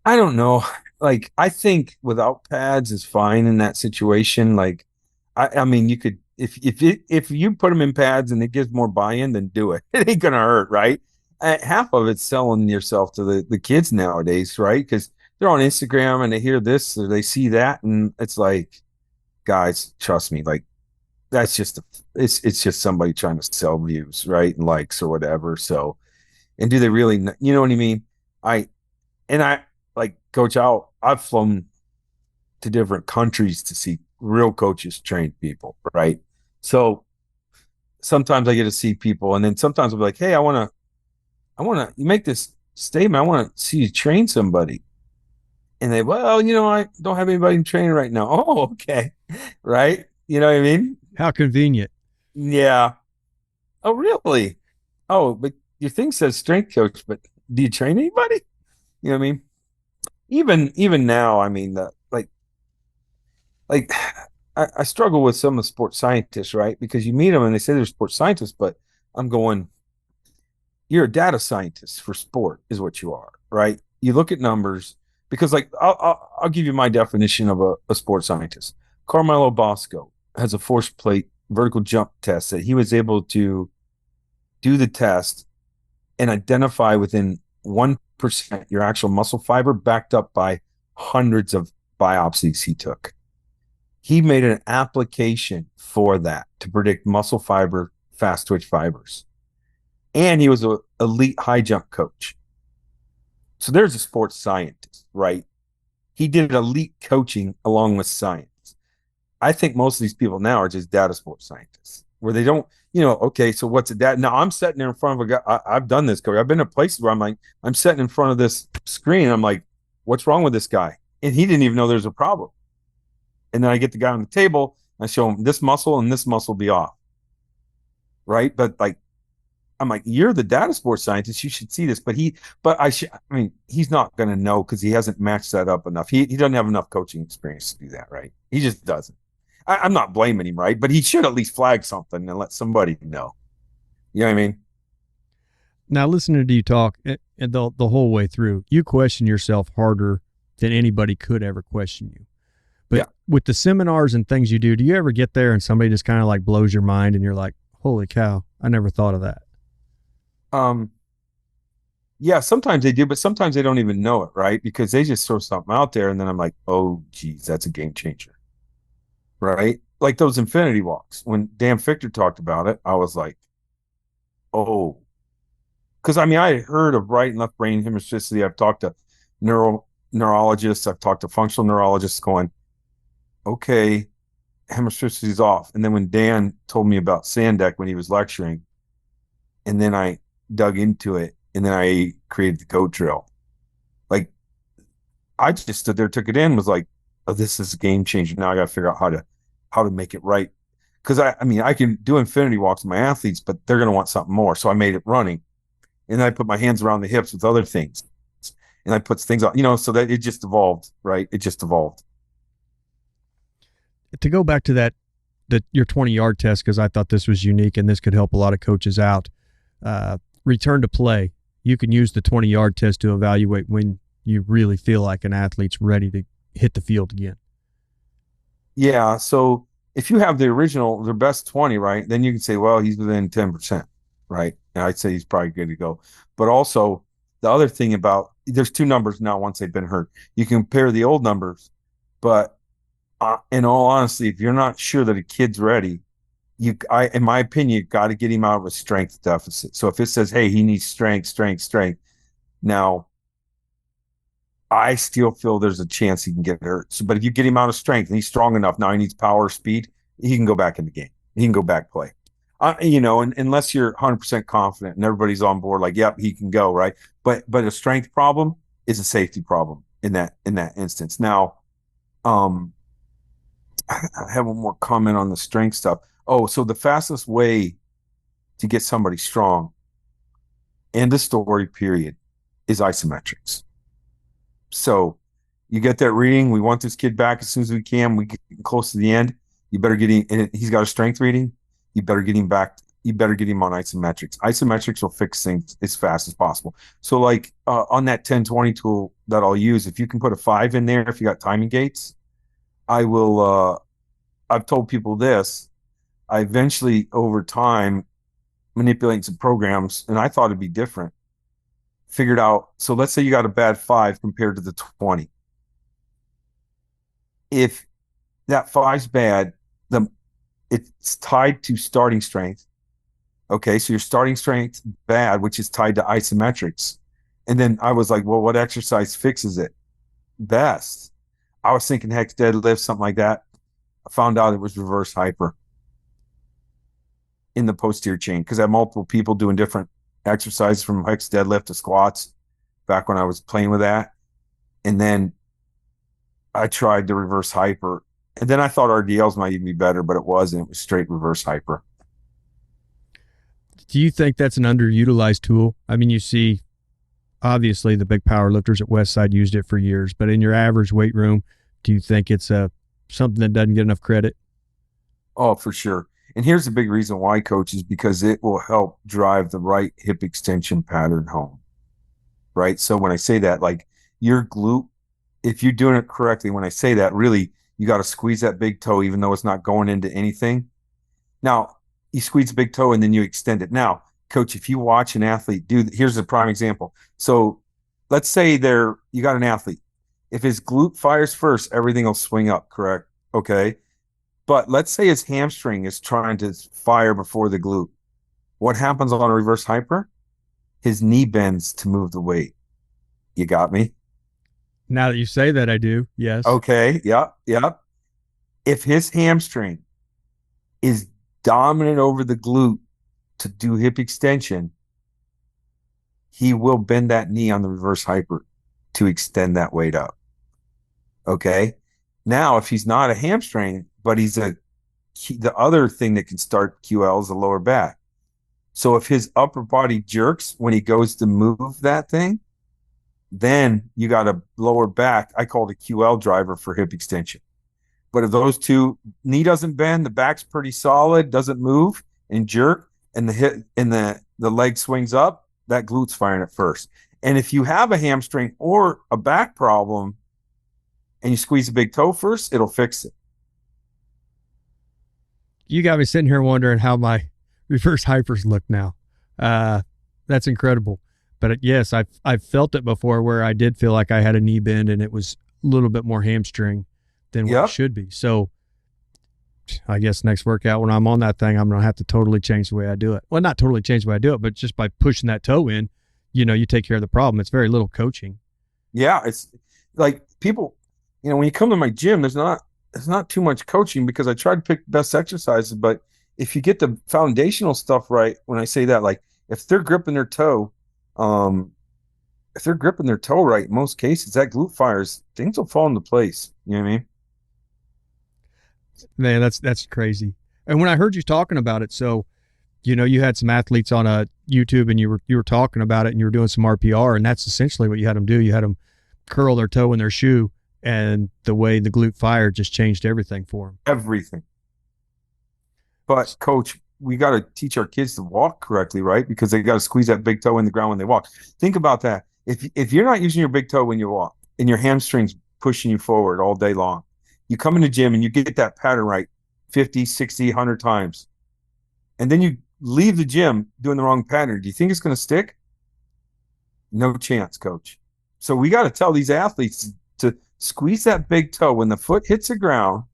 I don't know. Like, I think without pads is fine in that situation. Like, I mean, you could, if you put them in pads and it gives more buy-in, then do it. It ain't gonna hurt, right? Half of it's selling yourself to the kids nowadays, right? Because they're on Instagram and they hear this or they see that, and it's like, guys, trust me, like, that's just it's just somebody trying to sell views, right, and likes or whatever. So, and do they really, you know what I mean? I like, coach, I've flown to different countries to see real coaches train people, right? So sometimes I get to see people, and then sometimes I'll be like, hey, I want to, you make this statement, I want to see you train somebody. And they, well, I don't have anybody in training right now. Oh, okay. Right. You know what I mean? How convenient. Yeah. Oh, really? Oh, but your thing says strength coach, but do you train anybody? You know what I mean? Even now, I mean, like I struggle with some of the sports scientists, right? Because you meet them and they say they're sports scientists, but I'm going, you're a data scientist for sport is what you are, right? You look at numbers, because, like, I'll give you my definition of a sports scientist. Carmelo Bosco has a force plate vertical jump test that he was able to do the test and identify within 1% your actual muscle fiber, backed up by hundreds of biopsies he took. He made an application for that to predict muscle fiber, fast twitch fibers. And he was an elite high jump coach. So there's a sports scientist, right? He did elite coaching along with science. I think most of these people now are just data sports scientists, where they don't, okay, so what's a data? Now I'm sitting there in front of a guy. I've done this, Coach. I've been to places where I'm sitting in front of this screen. I'm like, what's wrong with this guy? And he didn't even know there's a problem. And then I get the guy on the table, I show him this muscle and this muscle be off. Right. But like, I'm like, you're the data sports scientist. You should see this. But he's not going to know because he hasn't matched that up enough. He doesn't have enough coaching experience to do that. Right. He just doesn't. I'm not blaming him. Right. But he should at least flag something and let somebody know. You know what I mean? Now, listening to you talk and the whole way through, you question yourself harder than anybody could ever question you. But Yeah. with the seminars and things you do you ever get there and somebody just kind of like blows your mind and you're like, holy cow, I never thought of that? Yeah, sometimes they do, but sometimes they don't even know it, right? Because they just throw something out there and then I'm like, oh, geez, that's a game changer, right? Like those infinity walks. When Dan Fichter talked about it, I was like, oh, because I mean, I had heard of right and left brain hemisphericity. I've talked to neurologists, I've talked to functional neurologists going, okay, hemisphericity is off. And then when Dan told me about Sandek when he was lecturing, and then I dug into it, and then I created the code drill. Like, I just stood there, took it in, was like, oh, this is a game changer. Now I got to figure out how to make it right. Because I mean, I can do infinity walks with my athletes, but they're going to want something more. So I made it running. And then I put my hands around the hips with other things. And I put things on, so that it just evolved, right? It just evolved. To go back to your 20-yard test, because I thought this was unique and this could help a lot of coaches out. Return to play. You can use the 20-yard test to evaluate when you really feel like an athlete's ready to hit the field again. Yeah. So if you have their best 20, right, then you can say, well, he's within 10%, right? And I'd say he's probably good to go. But also the other thing about, there's two numbers now once they've been hurt. You compare the old numbers, but in all honesty, if you're not sure that a kid's ready, in my opinion, you've got to get him out of a strength deficit. So if it says, hey, he needs strength. Now, I still feel there's a chance he can get hurt. So, but if you get him out of strength and he's strong enough, now he needs power, speed, he can go back in the game. He can go back play. And unless you're 100% confident and everybody's on board, like, yep, he can go, right? But a strength problem is a safety problem in that instance. Now, I have one more comment on the strength stuff. Oh, so the fastest way to get somebody strong, end of story, period, is isometrics. So you get that reading. We want this kid back as soon as we can. We get close to the end. You better get him, and he's got a strength reading. You better get him back. You better get him on isometrics. Isometrics will fix things as fast as possible. So like on that 10-20 tool that I'll use, if you can put a 5 in there, if you got timing gates, I will, I've told people this. I eventually, over time, manipulating some programs, and I thought it'd be different. Figured out, so let's say you got a bad 5 compared to the 20. If that 5's bad, it's tied to starting strength. Okay, so your starting strength bad, which is tied to isometrics. And then I was like, well, what exercise fixes it best? I was thinking hex deadlift, something like that. I found out it was reverse hyper in the posterior chain because I had multiple people doing different exercises from hex deadlift to squats back when I was playing with that. And then I tried the reverse hyper. And then I thought RDLs might even be better, but it wasn't. It was straight reverse hyper. Do you think that's an underutilized tool? I mean, you see, obviously, the big power lifters at Westside used it for years, but in your average weight room, do you think it's something that doesn't get enough credit? Oh, for sure. And here's the big reason why, coach, is because it will help drive the right hip extension pattern home, right? So when I say that, like your glute, if you're doing it correctly, when I say that, really, you got to squeeze that big toe, even though it's not going into anything. Now, you squeeze the big toe and then you extend it. Now, coach, if you watch an athlete here's a prime example. So let's say you got an athlete. If his glute fires first, everything will swing up, correct? Okay. But let's say his hamstring is trying to fire before the glute. What happens on a reverse hyper? His knee bends to move the weight. You got me? Now that you say that, I do. Yes. Okay. Yep. If his hamstring is dominant over the glute to do hip extension, he will bend that knee on the reverse hyper to extend that weight up. Okay. Now, if he's not a hamstring, but he's the other thing that can start QL is the lower back. So if his upper body jerks when he goes to move that thing, then you got a lower back. I call it a QL driver for hip extension. But if those two, knee doesn't bend, the back's pretty solid, doesn't move and jerk, and the hip and the leg swings up, that glute's firing at first. And if you have a hamstring or a back problem and you squeeze the big toe first, it'll fix it. You got me sitting here wondering how my reverse hypers look now. That's incredible. But yes, I've felt it before where I did feel like I had a knee bend and it was a little bit more hamstring than what it should be. So I guess next workout when I'm on that thing, I'm going to have to totally change the way I do it. Well, not totally change the way I do it, but just by pushing that toe in, you take care of the problem. It's very little coaching. Yeah. It's like people, when you come to my gym, there's not too much coaching because I try to pick the best exercises. But if you get the foundational stuff right, when I say that, like if they're gripping their toe, right, in most cases, that glute fires, things will fall into place. You know what I mean? Man, that's crazy. And when I heard you talking about it, so, you had some athletes on YouTube and you were talking about it and you were doing some RPR, and that's essentially what you had them do. You had them curl their toe in their shoe, and the way the glute fire just changed everything for them. Everything. But coach, we got to teach our kids to walk correctly, right? Because they got to squeeze that big toe in the ground when they walk. Think about that. If you're not using your big toe when you walk and your hamstrings pushing you forward all day long, you come in the gym and you get that pattern right 50, 60, 100 times. And then you leave the gym doing the wrong pattern. Do you think it's going to stick? No chance, coach. So we got to tell these athletes to squeeze that big toe when the foot hits the ground,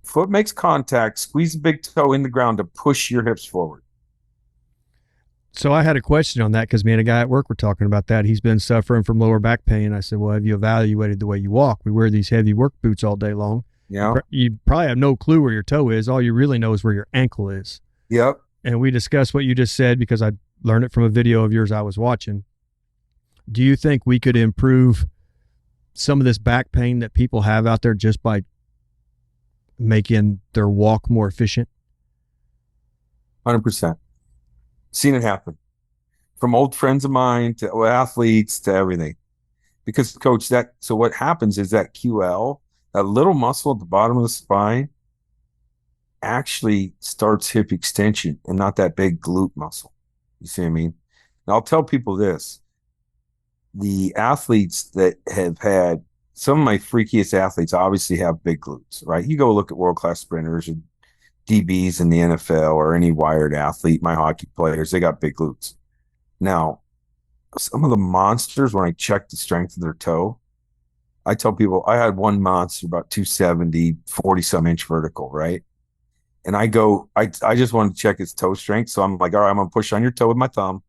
foot makes contact, squeeze the big toe in the ground to push your hips forward. So I had a question on that because me and a guy at work were talking about that. He's been suffering from lower back pain. I said, well, have you evaluated the way you walk? We wear these heavy work boots all day long. Yeah. You probably have no clue where your toe is. All you really know is where your ankle is. Yep. And we discussed what you just said because I learned it from a video of yours I was watching. Do you think we could improve some of this back pain that people have out there just by making their walk more efficient? 100%. Seen it happen from old friends of mine to athletes to everything. Because coach, so what happens is that QL, that little muscle at the bottom of the spine, actually starts hip extension and not that big glute muscle. You see what I mean? And I'll tell people this. The athletes that have had, some of my freakiest athletes obviously have big glutes, right? You go look at world-class sprinters and DBs in the NFL or any wired athlete, my hockey players, they got big glutes. Now, some of the monsters, when I check the strength of their toe, I tell people, I had one monster about 270, 40-some inch vertical, right? And I just wanted to check his toe strength. So I'm like, all right, I'm going to push on your toe with my thumb.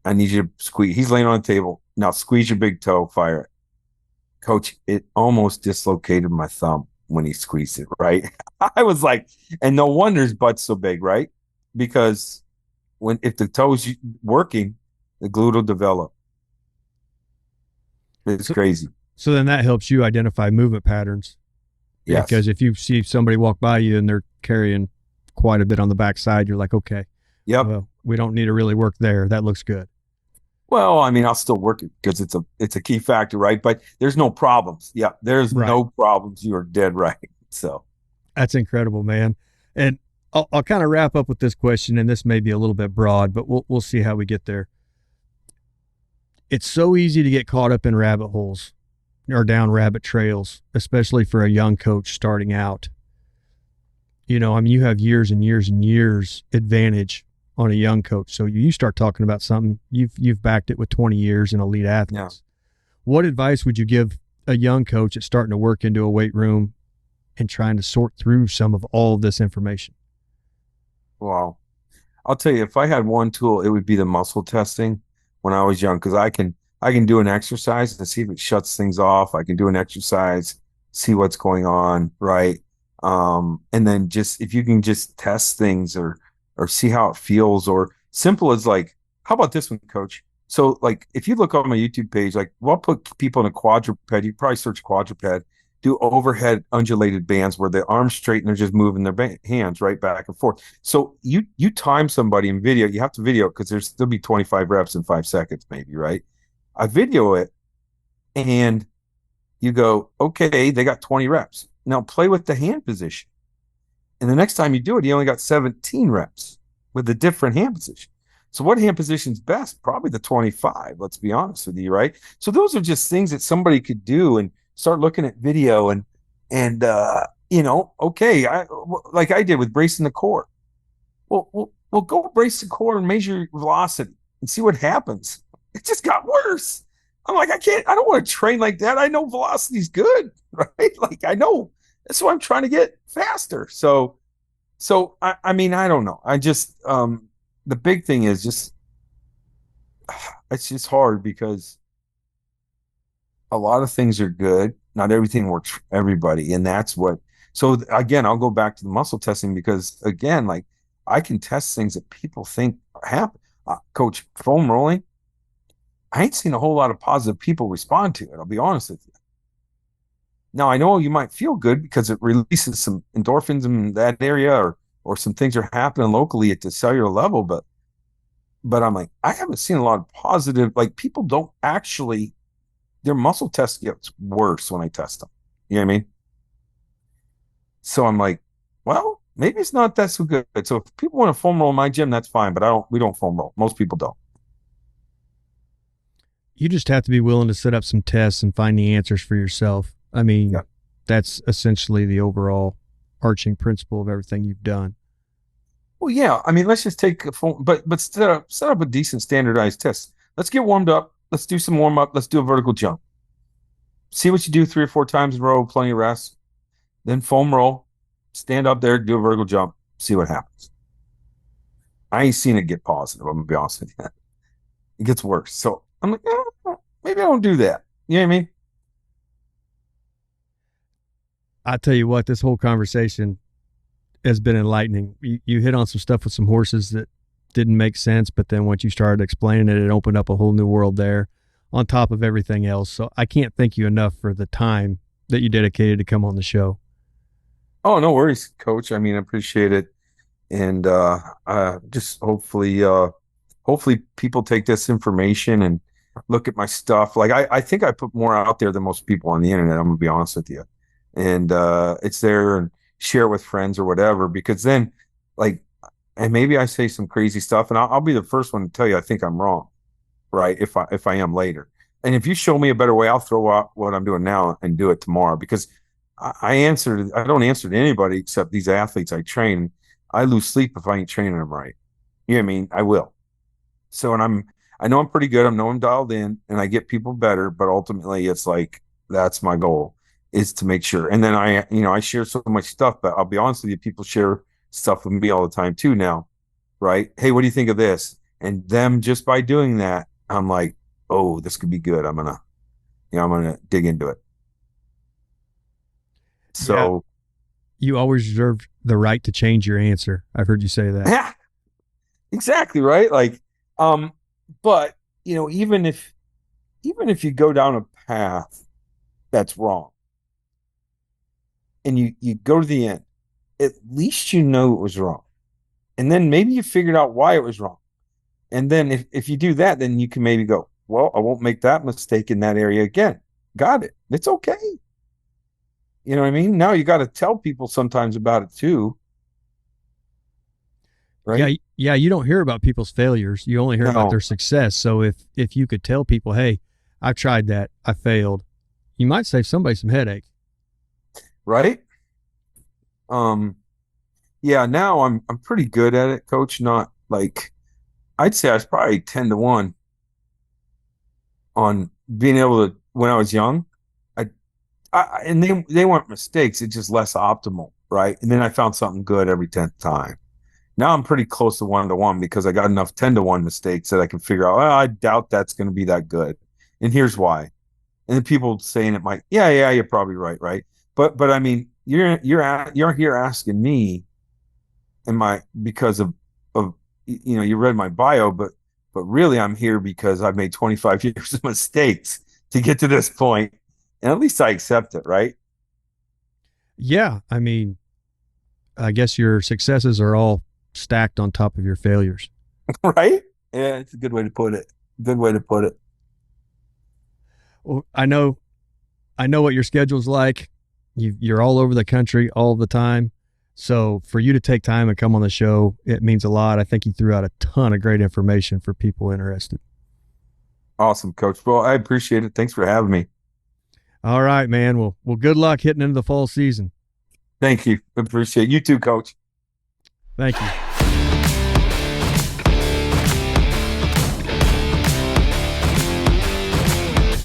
I need you to squeeze. He's laying on the table. Now squeeze your big toe, fire it. Coach, it almost dislocated my thumb when he squeezed it, right? I was like, and no wonder his butt's so big, right? Because if the toe's working, the glute will develop. It's crazy. So then that helps you identify movement patterns. Yes. Because if you see somebody walk by you and they're carrying quite a bit on the backside, you're like, okay, yep. Well, we don't need to really work there. That looks good. Well, I mean, I'll still work it because it's a key factor, right? But there's no problems. Yeah, there's no problems. You are dead right. So that's incredible, man. And I'll kind of wrap up with this question, and this may be a little bit broad, but we'll see how we get there. It's so easy to get caught up in rabbit holes or down rabbit trails, especially for a young coach starting out. You have years and years and years advantage on a young coach. So you start talking about something, you've backed it with 20 years in elite athletes. Yeah. What advice would you give a young coach that's starting to work into a weight room and trying to sort through some of all of this information? Well, I'll tell you, if I had one tool, it would be the muscle testing when I was young, because I can do an exercise and see if it shuts things off. I can do an exercise, see what's going on, right? And then just if you can just test things or see how it feels, or simple as like, how about this one, coach? So like, if you look on my YouTube page, like, well, I'll put people in a quadruped, you probably search quadruped, do overhead undulated bands where the arms straight and they're just moving their hands right back and forth. So you time somebody in video, you have to video because there'll be 25 reps in 5 seconds maybe, right? I video it and you go, okay, they got 20 reps. Now play with the hand position. And the next time you do it, you only got 17 reps with a different hand position. So what hand position's best? Probably the 25, let's be honest with you, right? So those are just things that somebody could do and start looking at video and okay, like I did with bracing the core. Well, go brace the core and measure your velocity and see what happens. It just got worse. I'm like, I don't want to train like that. I know velocity's good, right? Like I know that's why I'm trying to get faster. So I mean, I don't know. I just the big thing is just it's just hard because a lot of things are good. Not everything works for everybody. And that's what, so again, I'll go back to the muscle testing because again, like I can test things that people think happen. Coach, foam rolling, I ain't seen a whole lot of positive people respond to it. I'll be honest with you. Now I know you might feel good because it releases some endorphins in that area or some things are happening locally at the cellular level, but I'm like, I haven't seen a lot of positive, like people don't actually, their muscle test gets worse when I test them. You know what I mean? So I'm like, well, maybe it's not that so good. So if people want to foam roll in my gym, that's fine, but we don't foam roll. Most people don't. You just have to be willing to set up some tests and find the answers for yourself. I mean, That's essentially the overall arching principle of everything you've done. Well, yeah. I mean, let's just take a foam, but set up a decent standardized test. Let's get warmed up. Let's do some warm up. Let's do a vertical jump. See what you do 3 or 4 times in a row, plenty of rest. Then foam roll, stand up there, do a vertical jump, see what happens. I ain't seen it get positive. I'm gonna be honest with you. It gets worse. So I'm like, maybe I don't do that. You know what I mean? I tell you what, this whole conversation has been enlightening. You hit on some stuff with some horses that didn't make sense, but then once you started explaining it, it opened up a whole new world there on top of everything else. So I can't thank you enough for the time that you dedicated to come on the show. Oh, no worries, Coach. I mean, I appreciate it. And just hopefully people take this information and look at my stuff. Like I think I put more out there than most people on the internet, I'm gonna be honest with you. And it's there and share it with friends or whatever, because then like, and maybe I say some crazy stuff and I'll be the first one to tell you I think I'm wrong, right? If I am later. And if you show me a better way, I'll throw out what I'm doing now and do it tomorrow, because I don't answer to anybody except these athletes I train. I lose sleep if I ain't training them right. You know what I mean? I will. So, and I know I'm pretty good. I know I'm dialed in and I get people better, but ultimately it's like, that's my goal, is to make sure. And then I share so much stuff, but I'll be honest with you, people share stuff with me all the time too now, right? Hey, what do you think of this? And them just by doing that, I'm like, oh, this could be good. I'm gonna dig into it. So you always reserve the right to change your answer. I've heard you say that. Yeah, exactly. Right. Like, but even if you go down a path that's wrong and you go to the end, at least you know it was wrong. And then maybe you figured out why it was wrong. And then if you do that, then you can maybe go, well, I won't make that mistake in that area again. Got it. It's okay. You know what I mean? Now you got to tell people sometimes about it too. Right? Yeah. You don't hear about people's failures. You only hear about their success. So if you could tell people, hey, I tried that, I failed, you might save somebody some headache. Right? Yeah, now I'm pretty good at it, Coach. Not like, I'd say I was probably 10-1 on being able to, when I was young. And they weren't mistakes. It's just less optimal, right? And then I found something good every 10th time. Now I'm pretty close to 1-1 because I got enough 10-1 mistakes that I can figure out, I doubt that's going to be that good. And here's why. And then people saying it might, yeah, you're probably right. But I mean, you're here asking me, because of you read my bio, but really I'm here because I've made 25 years of mistakes to get to this point. And at least I accept it, right? Yeah. I mean, I guess your successes are all stacked on top of your failures. Right? Yeah, it's a good way to put it. Well, I know what your schedule's like. You're all over the country all the time. So for you to take time and come on the show, it means a lot. I think you threw out a ton of great information for people interested. Awesome, Coach. Well, I appreciate it. Thanks for having me. All right, man. Well, good luck hitting into the fall season. Thank you. Appreciate it. You too, Coach. Thank you.